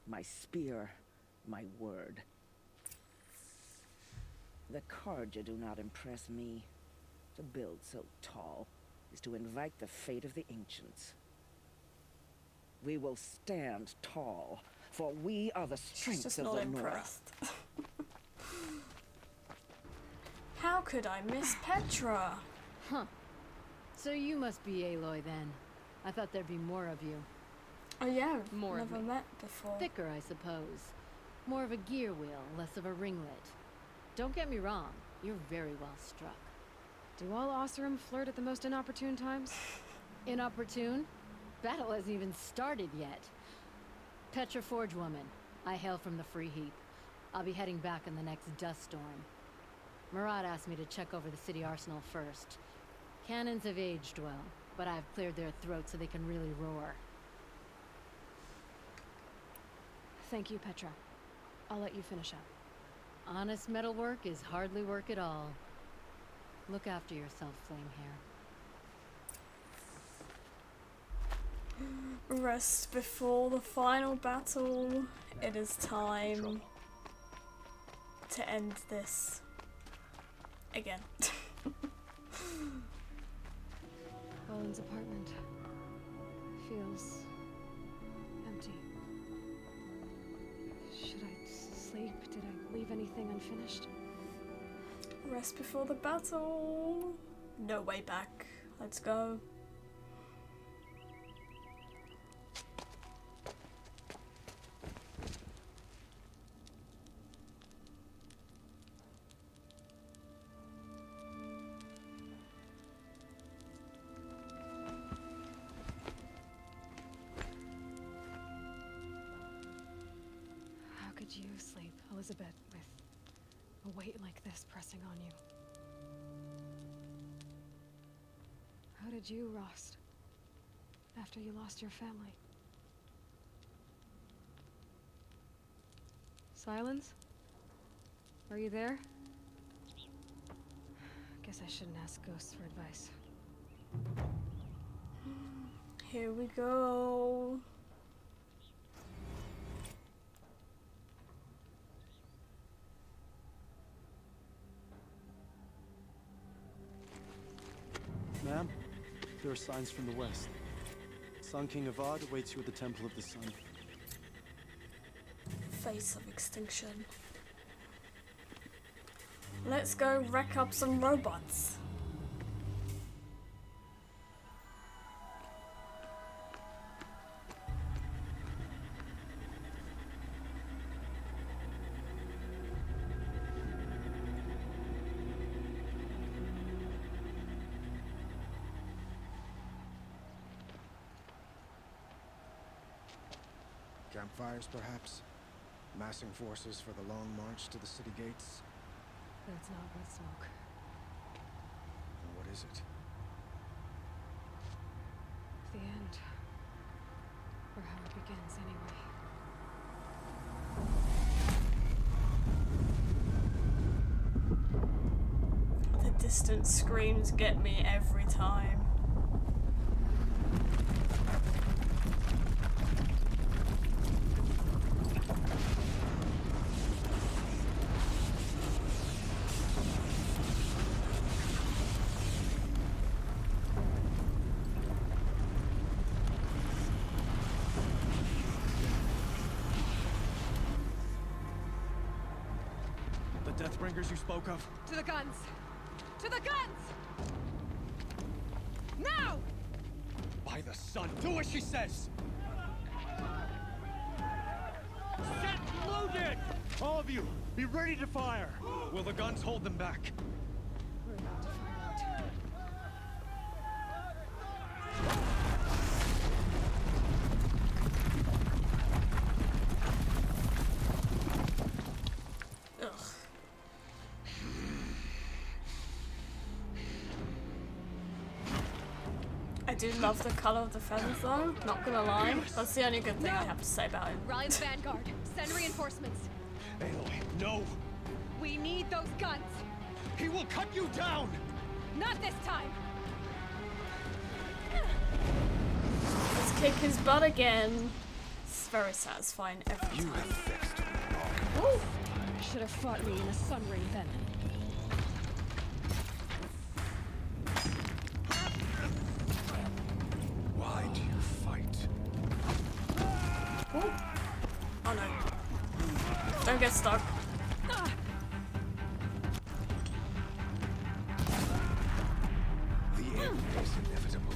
My spear, my word. The Karja do not impress me. To build so tall is to invite the fate of the ancients. We will stand tall, for we are the strength of the North. Impressed. How could I miss Petra? Huh. So you must be Aloy then. I thought there'd be more of you. Oh yeah, More of never me. met before. Thicker, I suppose. More of a gear wheel, less of a ringlet. Don't get me wrong, you're very well struck. Do all Oseram flirt at the most inopportune times? Inopportune? Battle hasn't even started yet. Petra Forge woman. I hail from the Free Heap. I'll be heading back in the next dust storm. Murad asked me to check over the city arsenal first. Cannons have aged well, but I've cleared their throats so they can really roar. Thank you, Petra. I'll let you finish up. Honest metalwork is hardly work at all. Look after yourself, Flamehair. Rest before the final battle. It is time to end this again. Owen's apartment feels empty. Should I sleep? Did I leave anything unfinished? Rest before the battle. No way back. Let's go. How could you sleep, Elizabeth, with a weight like this pressing on you? How did you, Rost, after you lost your family? Sylens? Are you there? Guess I shouldn't ask ghosts for advice. Here we go. Ma'am, there are signs from the west. Sun King Avad awaits you at the Temple of the Sun. Face of Extinction. Let's go wreck up some robots. Campfires, perhaps? Massing forces for the long march to the city gates? That's not red smoke. Then what is it? The end. Or how it begins, anyway. The distant screams get me every time. the Deathbringers you spoke of? To the guns! To the guns! Now! By the sun, do as she says! Set loaded! All of you, be ready to fire! Will the guns hold them back? We're about to find out. Ugh. I do love the colour of the feathers though, not gonna lie. That's the only good thing I have to say about it. Rally the vanguard. Send reinforcements. Aloy, no! We need those guns! He will cut you down! Not this time! Let's kick his butt again. It's very satisfying every time. Woo! Should have fought me in a sun ring then. Why do you fight? Ooh. Oh no. Don't get stuck. The end is inevitable.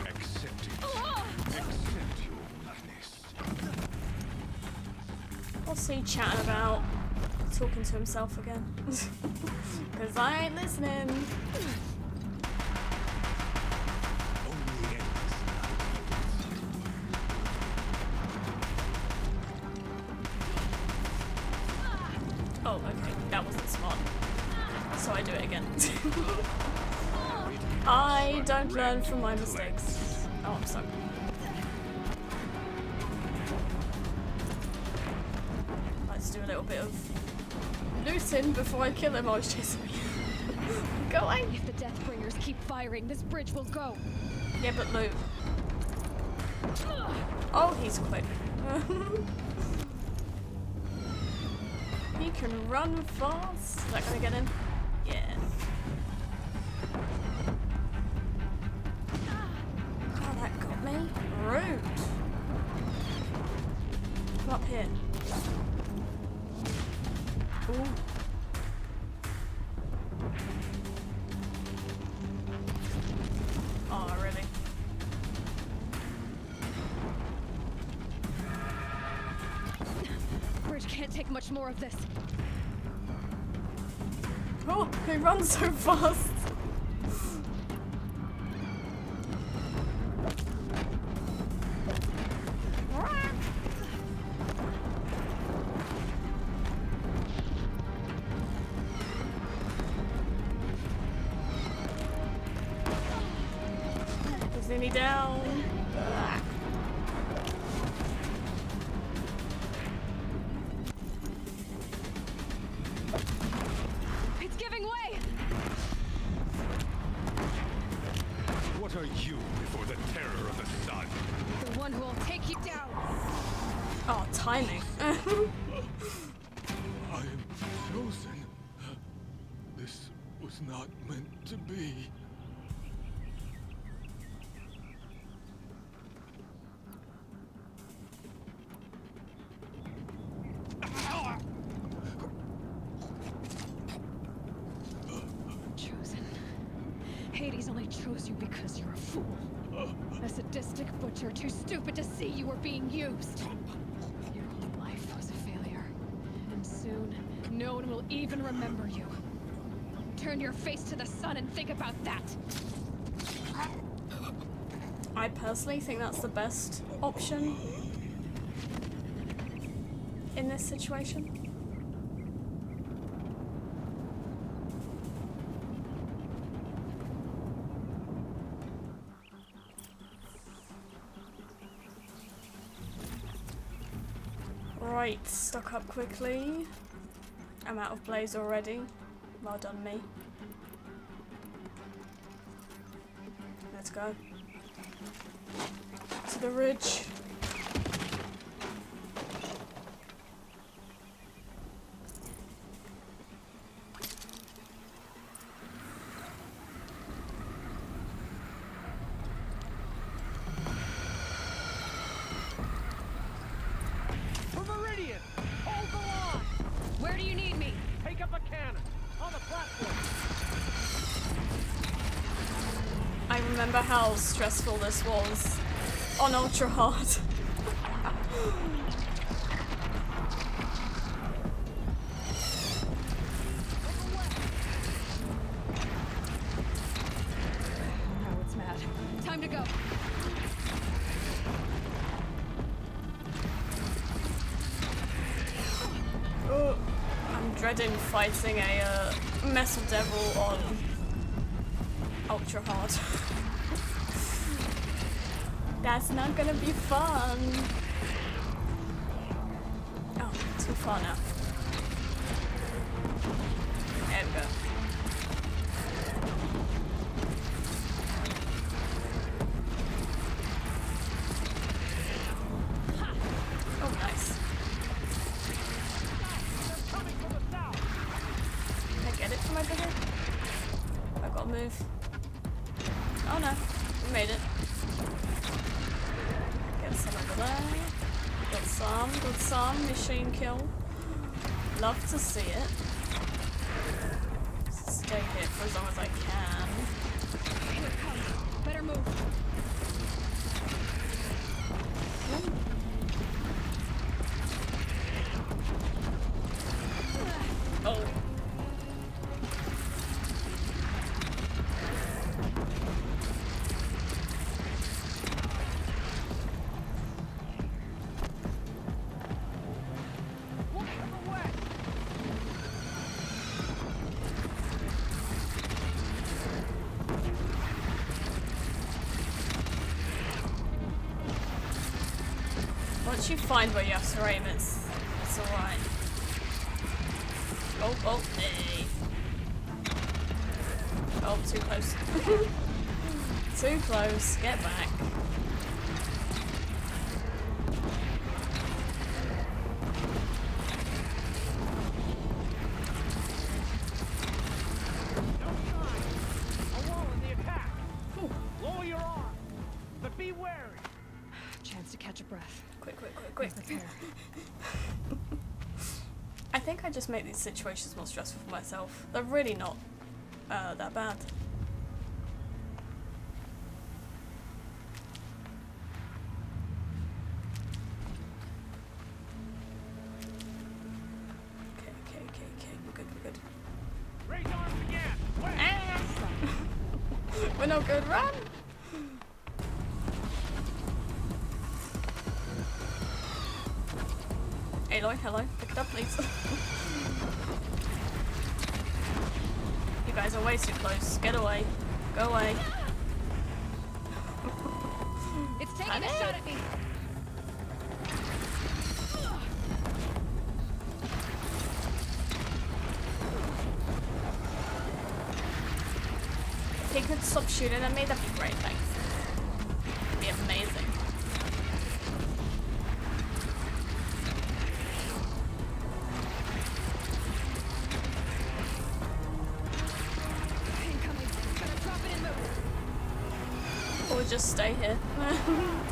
Accept it. Accept your weakness. What's he chatting about? Talking to himself again. Because I ain't listening. Oh, okay. That wasn't smart. So I do it again. I don't learn from my mistakes. Oh, I'm stuck. Let's do a little bit of looting before I kill him. Oh, he's chasing me. Go away! If the Deathbringers keep firing, this bridge will go. Yeah, but loot. Oh, he's quick. He can run fast. Is that gonna get him? Yeah. Oh, that got me. Rude. Come up here. Ooh. Oh, really? Bridge can't take much more of this. Oh, he runs so fast. Is he down? It's giving way! What are you before the terror of the sun? The one who will take you down! Oh, timing. I am chosen. This was not meant to be. Chosen. Hades only chose you because you're a fool. A sadistic butcher too stupid to see you were being used. Your whole life was a failure. And soon, no one will even remember you. Turn your face to the sun and think about that. I personally think that's the best option in this situation. Right, stock up quickly. I'm out of blaze already. Well done, me. Let's go. To the ridge. I remember how stressful this was on ultra hard. Now it's mad. Time to go. I'm dreading fighting a metal devil on ultra hard. That's not gonna be fun. Oh, too far now. There we go. Oh, nice. Can I get it from over here? I've got to move. Oh no, we made it. Get some over there. Got some machine kill. Love to see it. Stay here for as long as I can. Better move. Oh. Once you find where you have to aim, it's alright. Oh, hey. Oh, too close. Too close, get back. A wall in the attack. Lower your arm, but be wary. Chance to catch a breath. Quick. Prepare. I think I just make these situations more stressful for myself. They're really not that bad. Okay. We're good. Raise arms again. We're not good, run! Aloy, hello. Pick it up, please. You guys are way too close. Get away. Go away. It's taking a shot at me. If he could stop shooting at me, that'd be great, thanks. It'd be amazing. Or just stay here.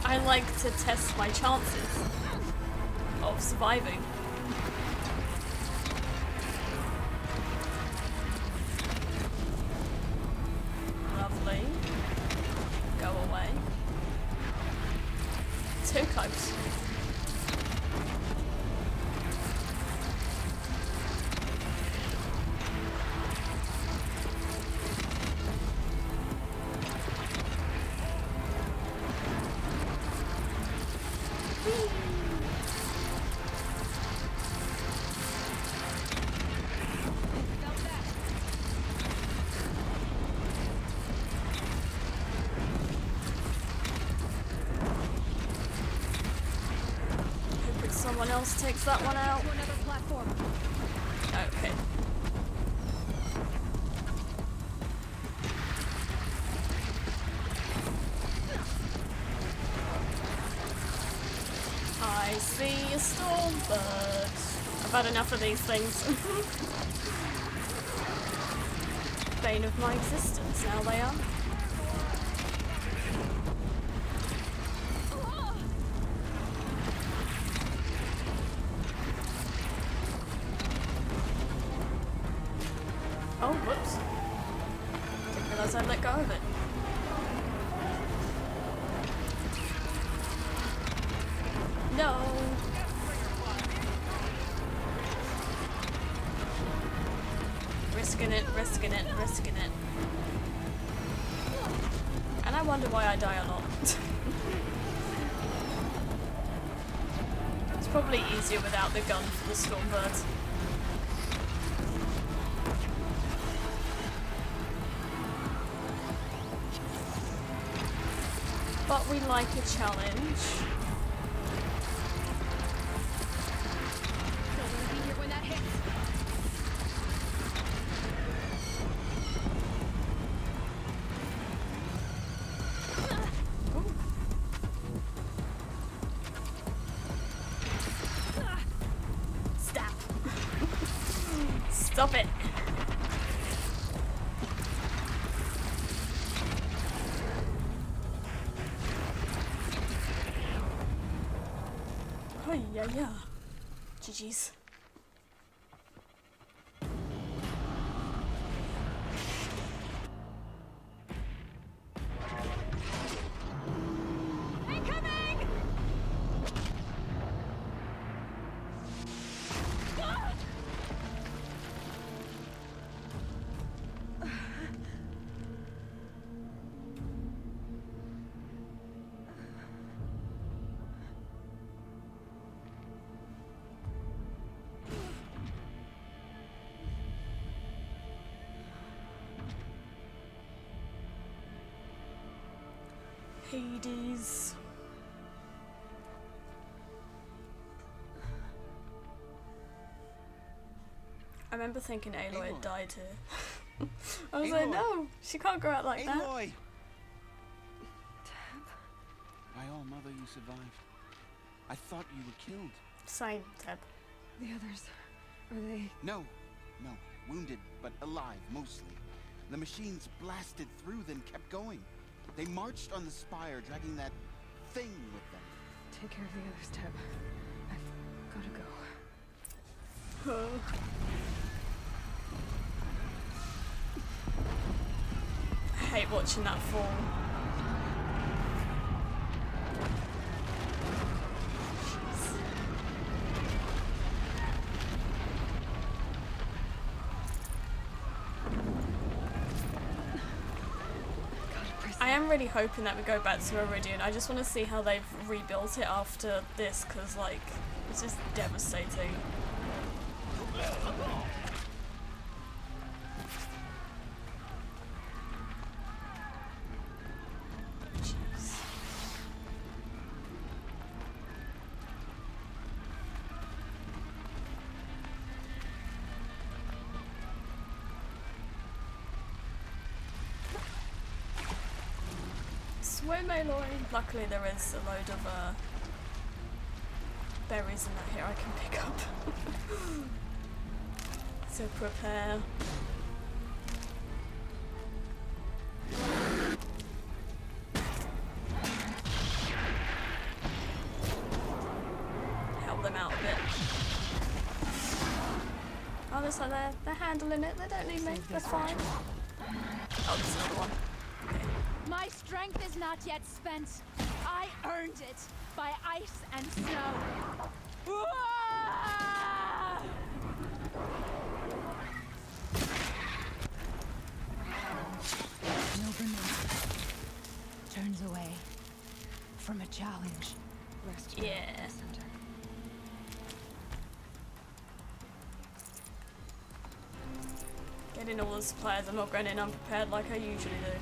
I like to test my chances of surviving. Lovely. Go away. Too close. Someone else takes that one out. Okay. I see a storm bird. I've had enough of these things. Bane of my existence, now they are. Oh, whoops. Didn't realise I'd let go of it. No. Risking it, risking it, risking it. And I wonder why I die a lot. It's probably easier without the gun for the Stormbirds. But we like a challenge. Stop it! Oh yeah. GG's. Hades. I remember thinking Aloy had died here. I was like, no, she can't go out like that. Aloy! By all mother, you survived. I thought you were killed. Same, Teb. The others, are they? No. Wounded, but alive, mostly. The machines blasted through, then kept going. They marched on the spire, dragging that thing with them. Take care of the others, Teb. I've gotta go. Oh. I hate watching that fall. I am really hoping that we go back to Iridian. I just want to see how they've rebuilt it after this, because like, it's just devastating. Jeez. Swim, Aloy! Luckily there is a load of berries in that here I can pick up. So prepare. Help them out a bit. Oh, looks like they're handling it. They don't need me. That's fine. Oh, there's another one. My strength is not yet spent. I earned it by ice and snow. Turns away from a challenge. Rest yeah. Center. Getting all the supplies. I'm not going in unprepared like I usually do.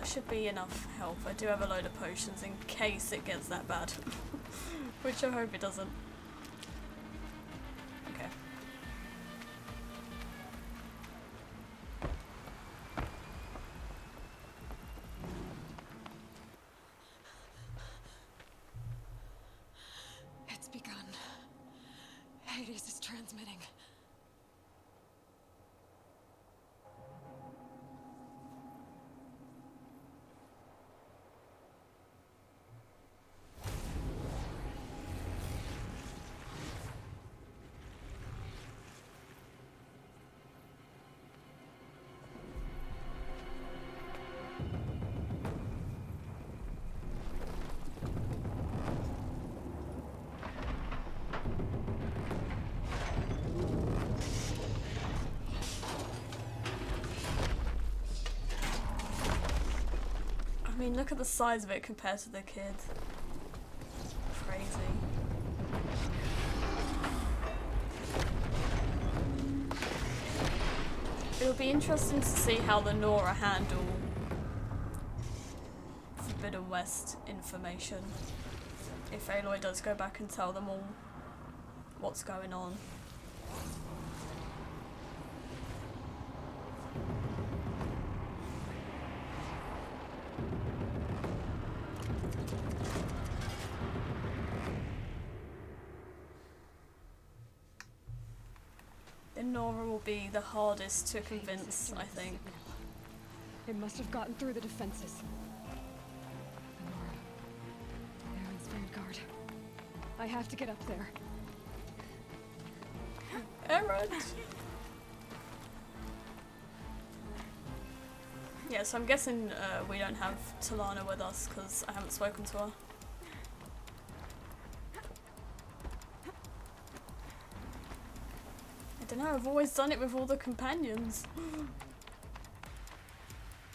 Should be enough health. I do have a load of potions in case it gets that bad. Which I hope it doesn't. Okay. It's begun. Hades is transmitting. mean, look at the size of it compared to the kid. Crazy. It'll be interesting to see how the Nora handle Forbidden West information. If Aloy does go back and tell them all what's going on. Then Nora will be the hardest to convince, I think. It must have gotten through the defenses. Nora. Aaron's vanguard. I have to get up there. Aaron! Yeah, so I'm guessing we don't have Talana with us because I haven't spoken to her. I don't know, I've always done it with all the companions.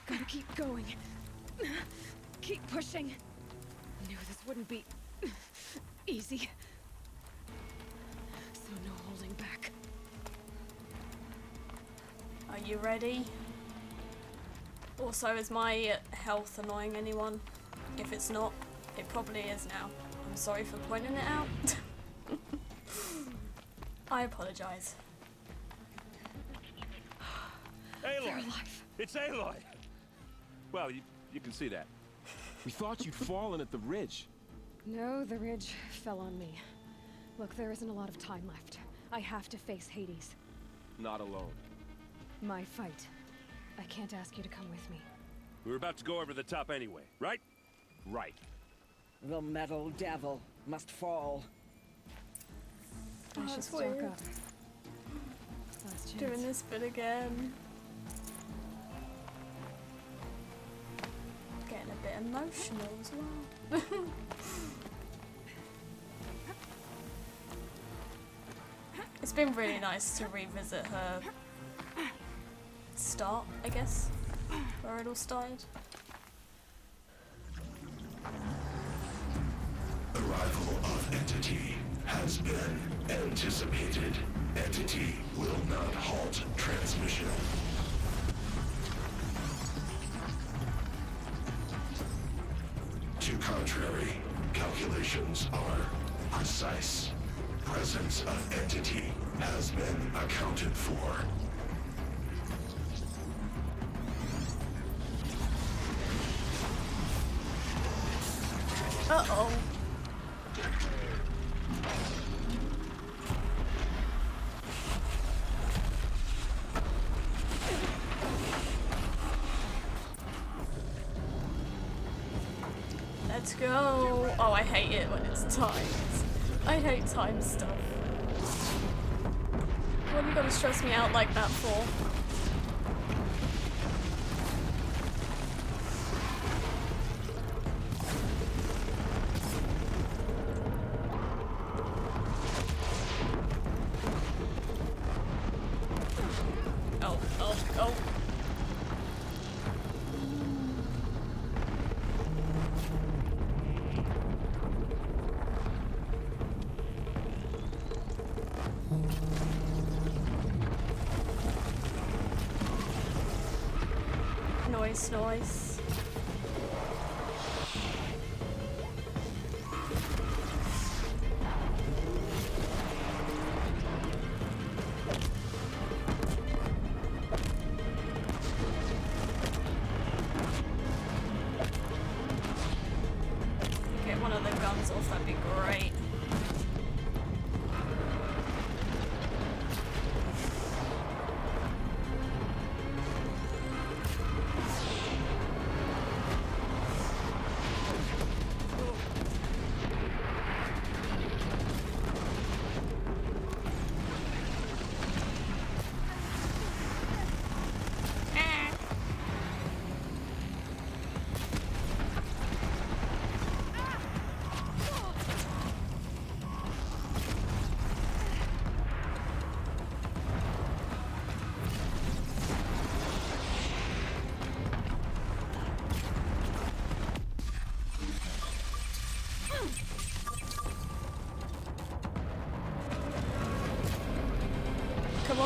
Gotta keep going. Keep pushing. Knew this wouldn't be easy. So no holding back. Are you ready? Also, is my health annoying anyone? If it's not, it probably is now. I'm sorry for pointing it out. I apologize. Aloy! It's Aloy! Well, you can see that. We thought you'd fallen at the ridge. No, the ridge fell on me. Look, there isn't a lot of time left. I have to face Hades. Not alone. My fight. I can't ask you to come with me. We were about to go over the top anyway, right? Right. The metal devil must fall. I should that's stock weird. up. Last chance. Doing this bit again. Getting a bit emotional as well. It's been really nice to revisit her start, I guess, where it all started. Arrival of Entity has been anticipated. Entity will not halt transmission. To contrary, calculations are precise. Presence of Entity has been accounted for. Uh-oh. Let's go. Oh, I hate it when it's timed. I hate time stuff. What have you got to stress me out like that for? Oh. Noise. Get one of the guns off, that'd be great.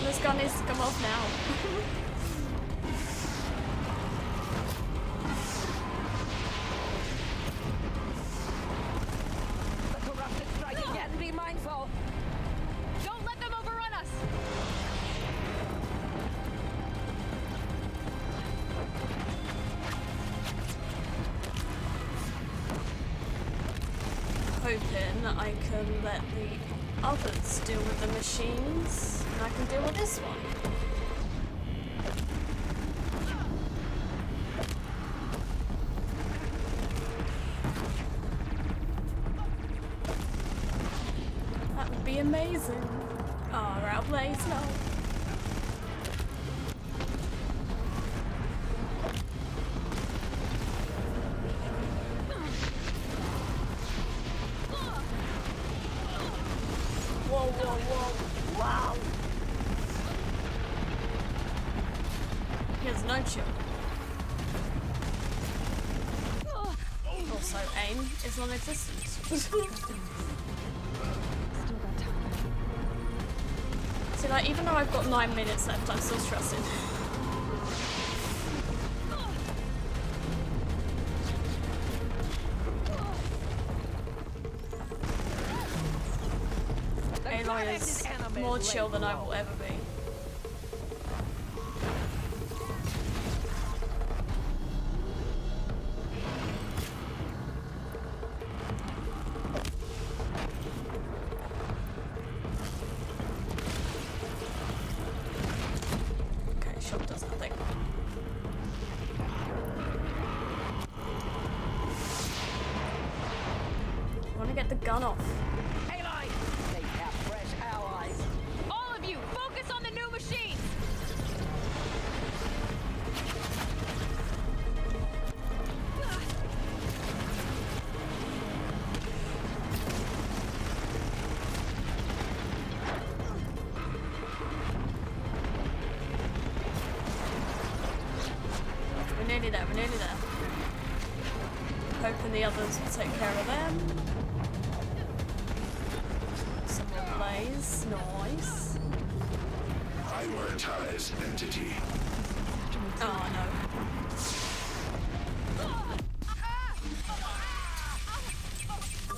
on, this gun needs to come off now. The corrupted strike again. Be mindful. Don't let them overrun us! Hoping I can let the others deal with the machines, and I can deal with this one. That would be amazing. Oh, we're out of place now. Whoa, whoa, whoa. Wow. He has no shield. Also, aim is non-existent. See, like, even though I've got 9 minutes left, I'm still stressing. Aloy is more chill than I will ever be. Okay, shot does nothing. I want to get the gun off. All of you, focus on the new machines! We're nearly there, we're nearly there. Hoping the others will take care of them. Some more plays, nice. Prioritize entity. Oh no.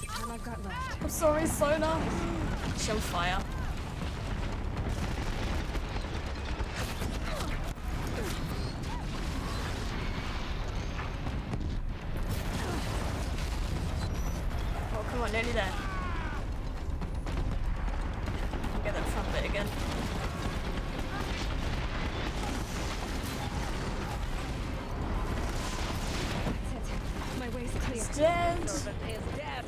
Time I've got left. I'm sorry, Sona. She's on fire. Oh, come on, nearly there. I'll get that front bit again. That's it. My way's clear. It's dead. Servant is dead.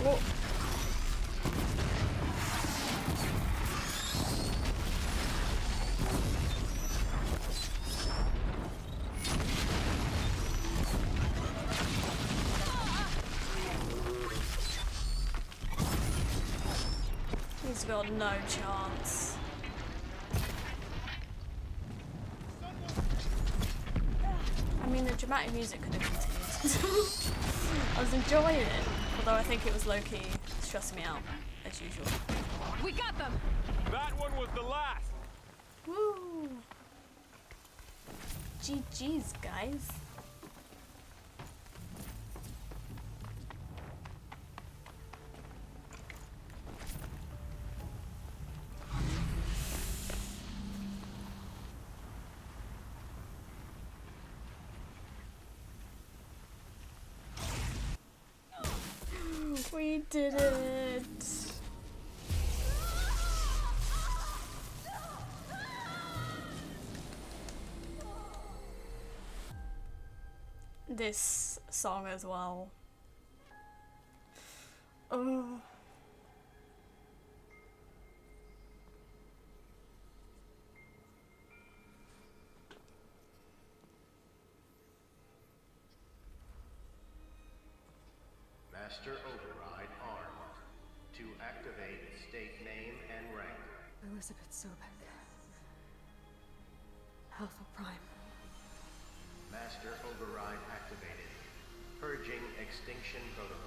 Whoa. He's got no chance. I mean, the dramatic music could have continued. I was enjoying it, although I think it was low-key stressing me out, as usual. We got them! That one was the last! Woo! GG's, guys. We did it! This song as well. Oh. Master override armed. To activate state name and rank. Elizabeth Sobeck. Alpha Prime. Master override activated. Purging extinction protocol.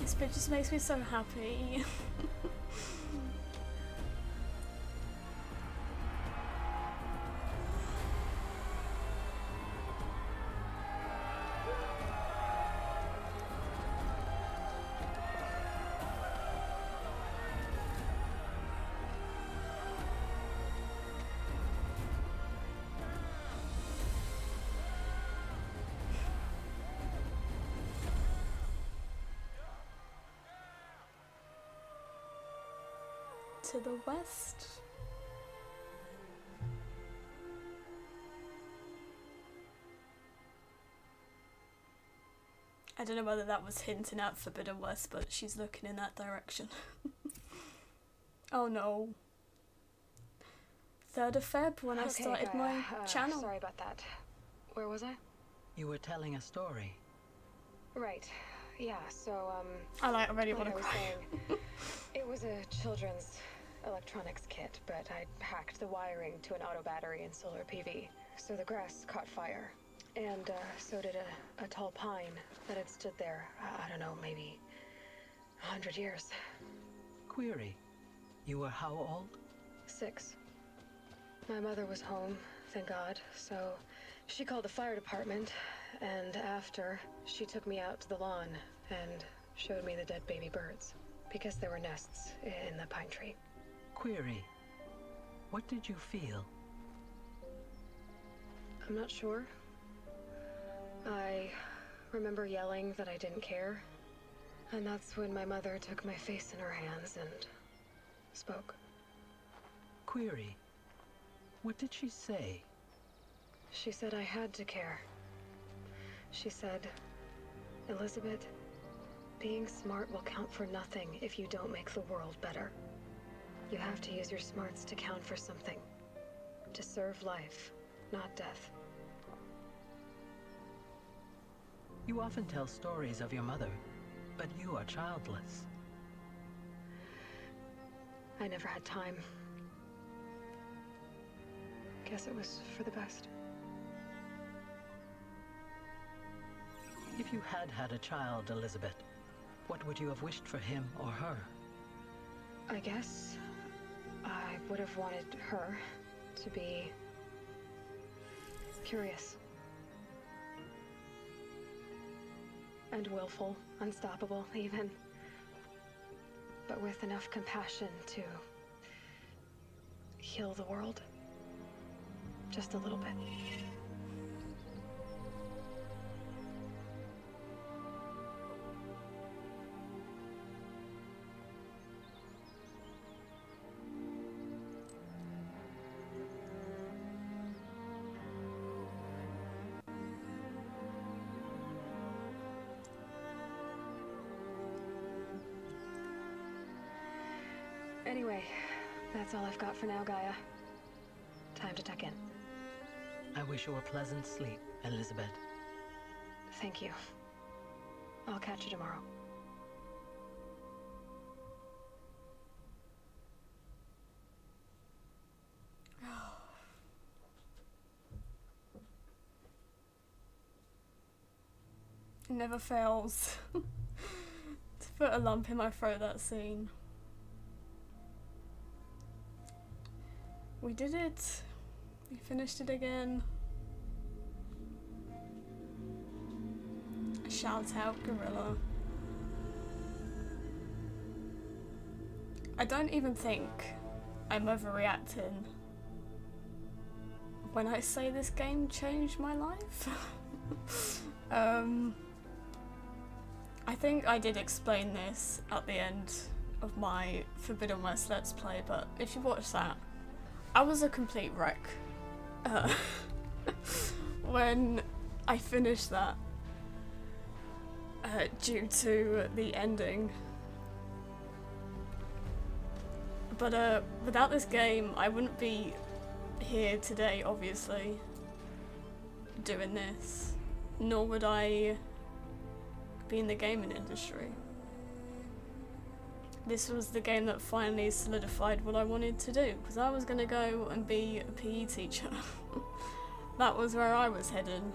This bit just makes me so happy. To the west. I don't know whether that was hinting at Forbidden West, but she's looking in that direction. Oh no. 3rd of Feb when I started my channel. Sorry about that. Where was I? You were telling a story. Right. Yeah, so, I already like want to I was cry. saying, it was a children's electronics kit, but I'd hacked the wiring to an auto battery and solar PV. So the grass caught fire. And, so did a tall pine that had stood there, I don't know, maybe 100 years. Query. You were how old? 6. My mother was home, thank God, so she called the fire department, and after, she took me out to the lawn and showed me the dead baby birds, because there were nests in the pine tree. Query. What did you feel? I'm not sure. I remember yelling that I didn't care, and that's when my mother took my face in her hands and spoke. Query. What did she say? She said I had to care. She said, Elizabeth, being smart will count for nothing if you don't make the world better. You have to use your smarts to count for something. To serve life, not death. You often tell stories of your mother, but you are childless. I never had time. Guess it was for the best. If you had had a child, Elizabeth, what would you have wished for him or her? I guess I would have wanted her to be curious. And willful, unstoppable even. But with enough compassion to heal the world. Just a little bit. Anyway, that's all I've got for now, Gaia. Time to tuck in. I wish you a pleasant sleep, Elizabeth. Thank you. I'll catch you tomorrow. It never fails to put a lump in my throat, that scene. We did it. We finished it again. Shout out, Gorilla. I don't even think I'm overreacting when I say this game changed my life. I think I did explain this at the end of my Forbidden West Let's Play, but if you watch that, I was a complete wreck when I finished that due to the ending. But without this game, I wouldn't be here today, obviously, doing this, nor would I be in the gaming industry. This was the game that finally solidified what I wanted to do, because I was going to go and be a PE teacher. That was where I was heading.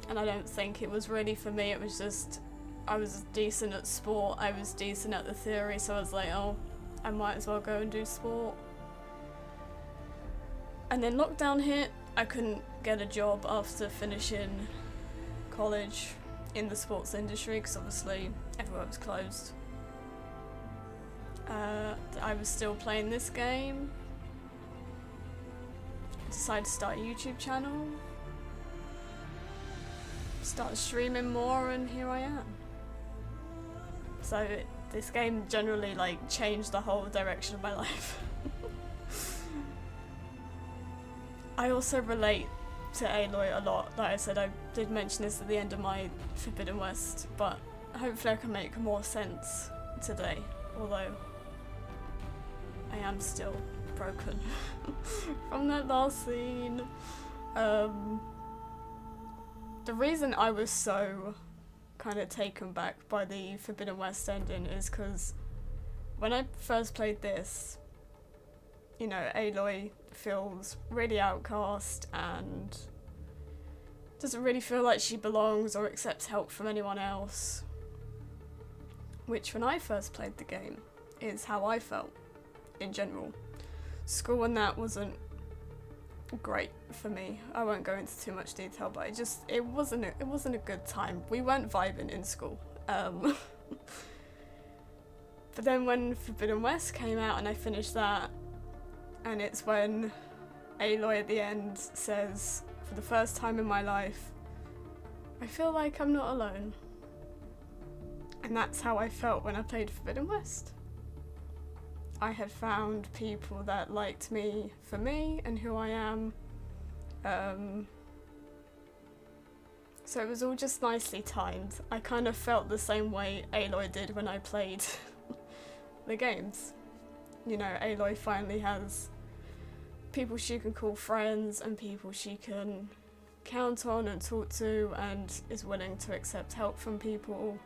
And I don't think it was really for me, it was just, I was decent at sport, I was decent at the theory, so I was like, oh, I might as well go and do sport. And then lockdown hit, I couldn't get a job after finishing college in the sports industry, because obviously everywhere was closed. I was still playing this game. Decided to start a YouTube channel. Started streaming more, and here I am. So this game generally like changed the whole direction of my life. I also relate to Aloy a lot. Like I said, I did mention this at the end of my Forbidden West, but hopefully I can make more sense today, although I am still broken from that last scene. The reason I was so kind of taken back by the Forbidden West ending is because when I first played this, you know, Aloy feels really outcast and doesn't really feel like she belongs or accepts help from anyone else. Which, when I first played the game, is how I felt in general. School and that wasn't great for me. I won't go into too much detail, but it wasn't a good time. We weren't vibing in school. But then when Forbidden West came out and I finished that, and it's when Aloy at the end says, for the first time in my life, I feel like I'm not alone. And that's how I felt when I played Forbidden West. I had found people that liked me for me and who I am. So it was all just nicely timed. I kind of felt the same way Aloy did when I played the games. You know, Aloy finally has people she can call friends and people she can count on and talk to, and is willing to accept help from people.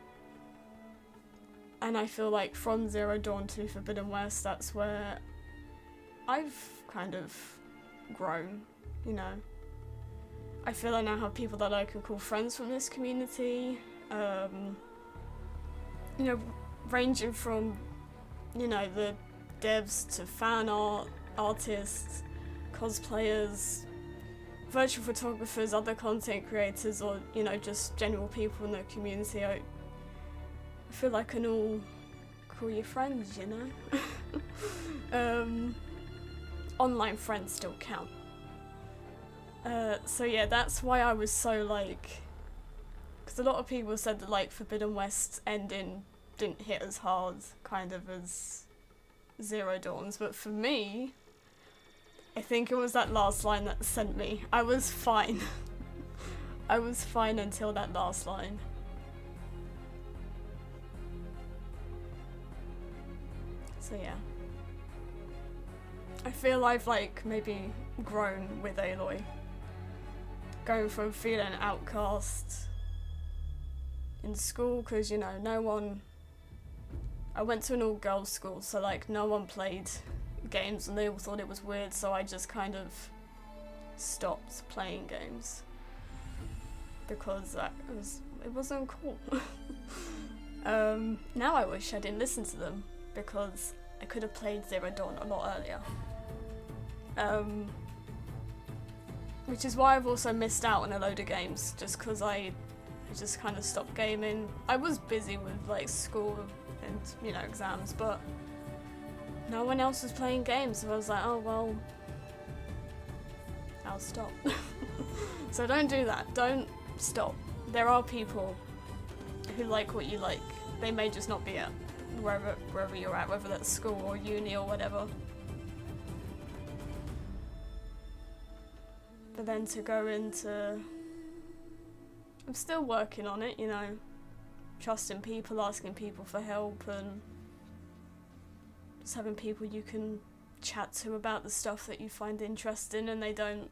And I feel like from Zero Dawn to Forbidden West, that's where I've kind of grown, you know. I feel I now have people that I can call friends from this community, you know, ranging from, you know, the devs to fan art, artists, cosplayers, virtual photographers, other content creators, or, you know, just general people in the community. I feel like I can all call you friends, you know? Online friends still count. So yeah, that's why I was so like... Because a lot of people said that like Forbidden West's ending didn't hit as hard, kind of, as Zero Dawn's, but for me, I think it was that last line that sent me. I was fine. I was fine until that last line. So yeah. I feel I've like maybe grown with Aloy. Going from feeling an outcast in school, because, you know, no one... I went to an all-girls school, so like no one played games and they all thought it was weird, so I just kind of stopped playing games. because it wasn't cool. Now I wish I didn't listen to them because I could have played Zero Dawn a lot earlier. Which is why I've also missed out on a load of games, just because I just kind of stopped gaming. I was busy with like school and, you know, exams, but no one else was playing games, so I was like, oh well, I'll stop. So don't do that, don't stop. There are people who like what you like. They may just not be at wherever you're at, whether that's school or uni or whatever. But then to go into... I'm still working on it, you know, trusting people, asking people for help, and just having people you can chat to about the stuff that you find interesting and they don't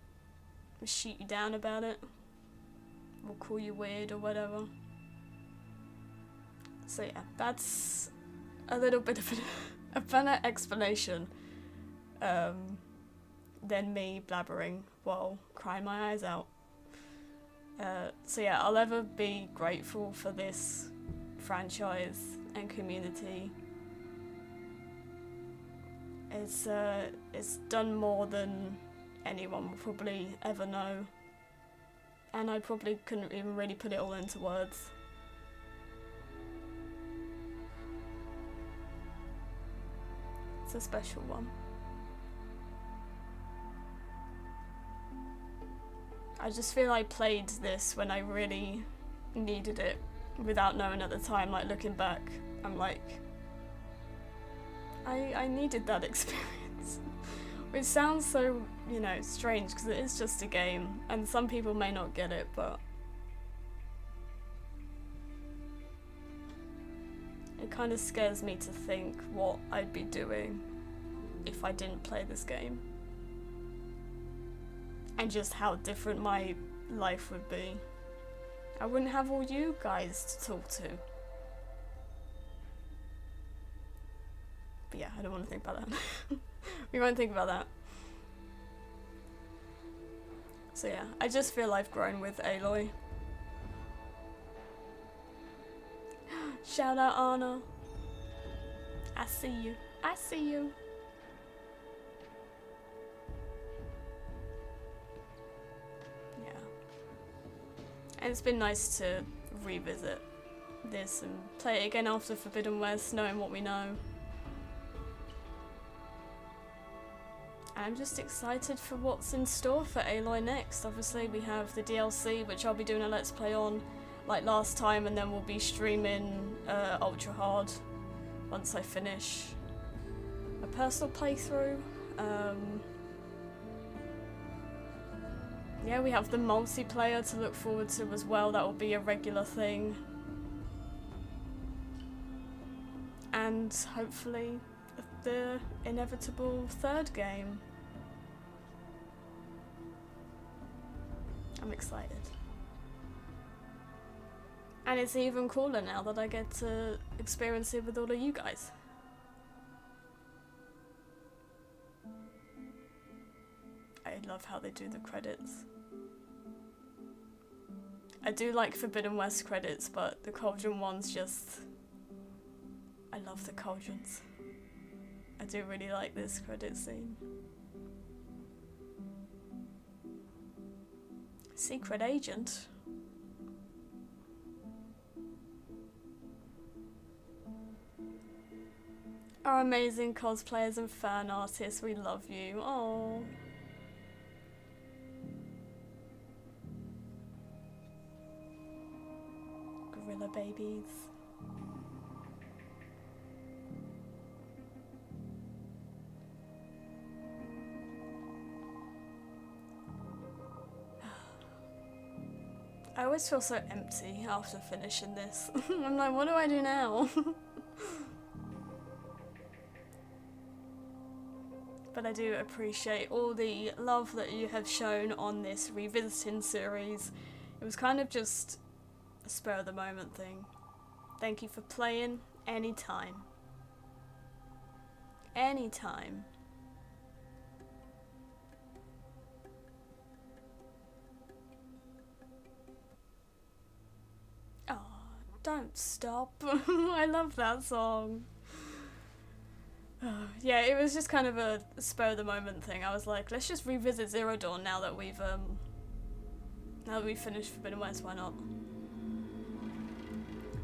shoot you down about it or call you weird or whatever. So yeah, that's a little bit of a better explanation than me blabbering while crying my eyes out. So yeah, I'll ever be grateful for this franchise and community. It's done more than anyone will probably ever know, and I probably couldn't even really put it all into words. It's a special one. I just feel I played this when I really needed it without knowing at the time. Like, looking back, I'm like, I needed that experience. Which sounds so, you know, strange because it is just a game and some people may not get it, but it kind of scares me to think what I'd be doing if I didn't play this game. And just how different my life would be. I wouldn't have all you guys to talk to. But yeah, I don't want to think about that. We won't think about that. So yeah, I just feel I've grown with Aloy. Shout out Anna. I see you. I see you. Yeah. And it's been nice to revisit this and play it again after Forbidden West, knowing what we know. I'm just excited for what's in store for Aloy next. Obviously we have the DLC, which I'll be doing a Let's Play on like last time, and then we'll be streaming Ultra Hard once I finish a personal playthrough. Yeah, we have the multiplayer to look forward to as well. That will be a regular thing. And hopefully the inevitable third game. I'm excited. And it's even cooler now that I get to experience it with all of you guys. I love how they do the credits. I do like Forbidden West credits, but the Cauldron ones just... I love the Cauldrons. I do really like this credit scene. Secret agent? Our amazing cosplayers and fan artists, we love you. Oh. Gorilla babies. I always feel so empty after finishing this. I'm like, what do I do now? But I do appreciate all the love that you have shown on this revisiting series. It was kind of just a spur of the moment thing. Thank you for playing anytime. Anytime. Don't stop. I love that song. Yeah, it was just kind of a spur of the moment thing. I was like, let's just revisit Zero Dawn now that we've finished Forbidden West, why not?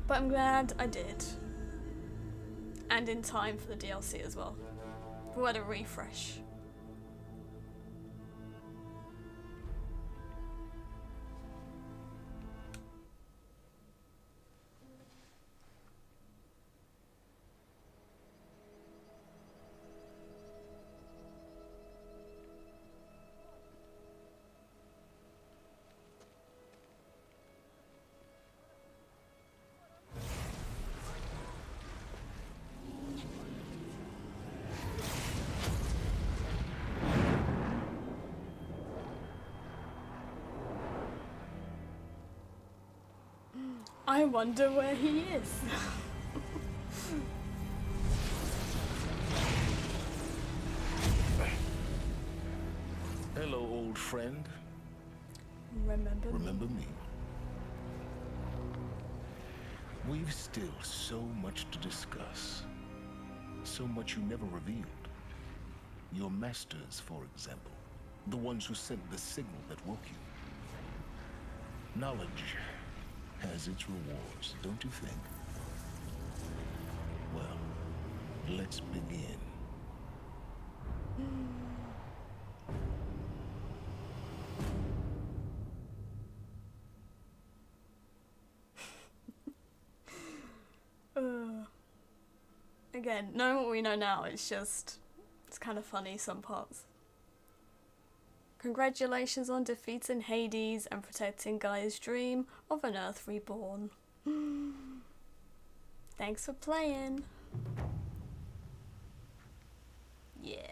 But I'm glad I did. And in time for the DLC as well. What a refresh. I wonder where he is. Hello, old friend. Remember me? We've still so much to discuss. So much you never revealed. Your masters, for example. The ones who sent the signal that woke you. Knowledge has its rewards, don't you think? Well, let's begin. Again, knowing what we know now, it's kind of funny some parts. Congratulations on defeating Hades and protecting Gaia's dream of an Earth reborn. Thanks for playing. Yeah.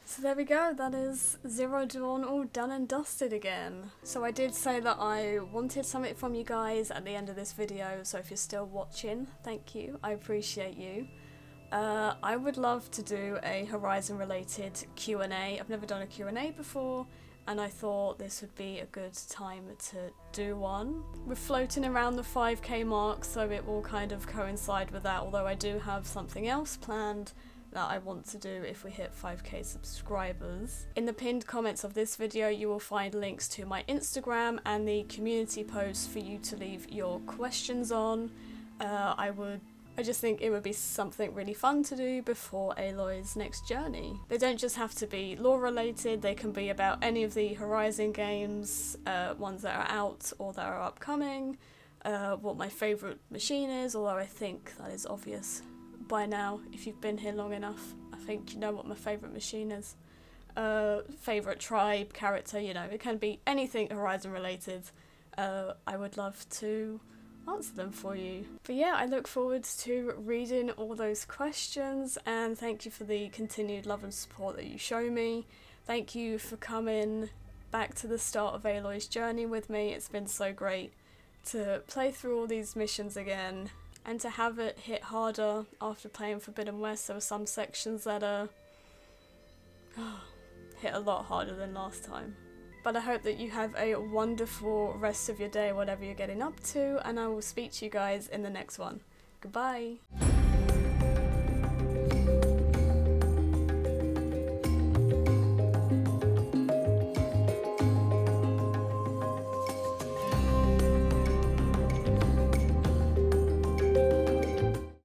So there we go, that is Zero Dawn all done and dusted again. So I did say that I wanted something from you guys at the end of this video, so if you're still watching, thank you, I appreciate you. I would love to do a Horizon related Q&A. I've never done a Q&A before, and I thought this would be a good time to do one. We're floating around the 5k mark, so it will kind of coincide with that, although I do have something else planned that I want to do if we hit 5k subscribers. In the pinned comments of this video you will find links to my Instagram and the community post for you to leave your questions on. I just think it would be something really fun to do before Aloy's next journey. They don't just have to be lore related, they can be about any of the Horizon games, ones that are out or that are upcoming, what my favourite machine is, although I think that is obvious by now if you've been here long enough. I think you know what my favourite machine is. Favourite tribe, character, you know, it can be anything Horizon related. I would love to answer them for you. But yeah, I look forward to reading all those questions, and thank you for the continued love and support that you show me. Thank you for coming back to the start of Aloy's journey with me. It's been so great to play through all these missions again and to have it hit harder after playing Forbidden West. There were some sections that hit a lot harder than last time. But I hope that you have a wonderful rest of your day, whatever you're getting up to, and I will speak to you guys in the next one. Goodbye!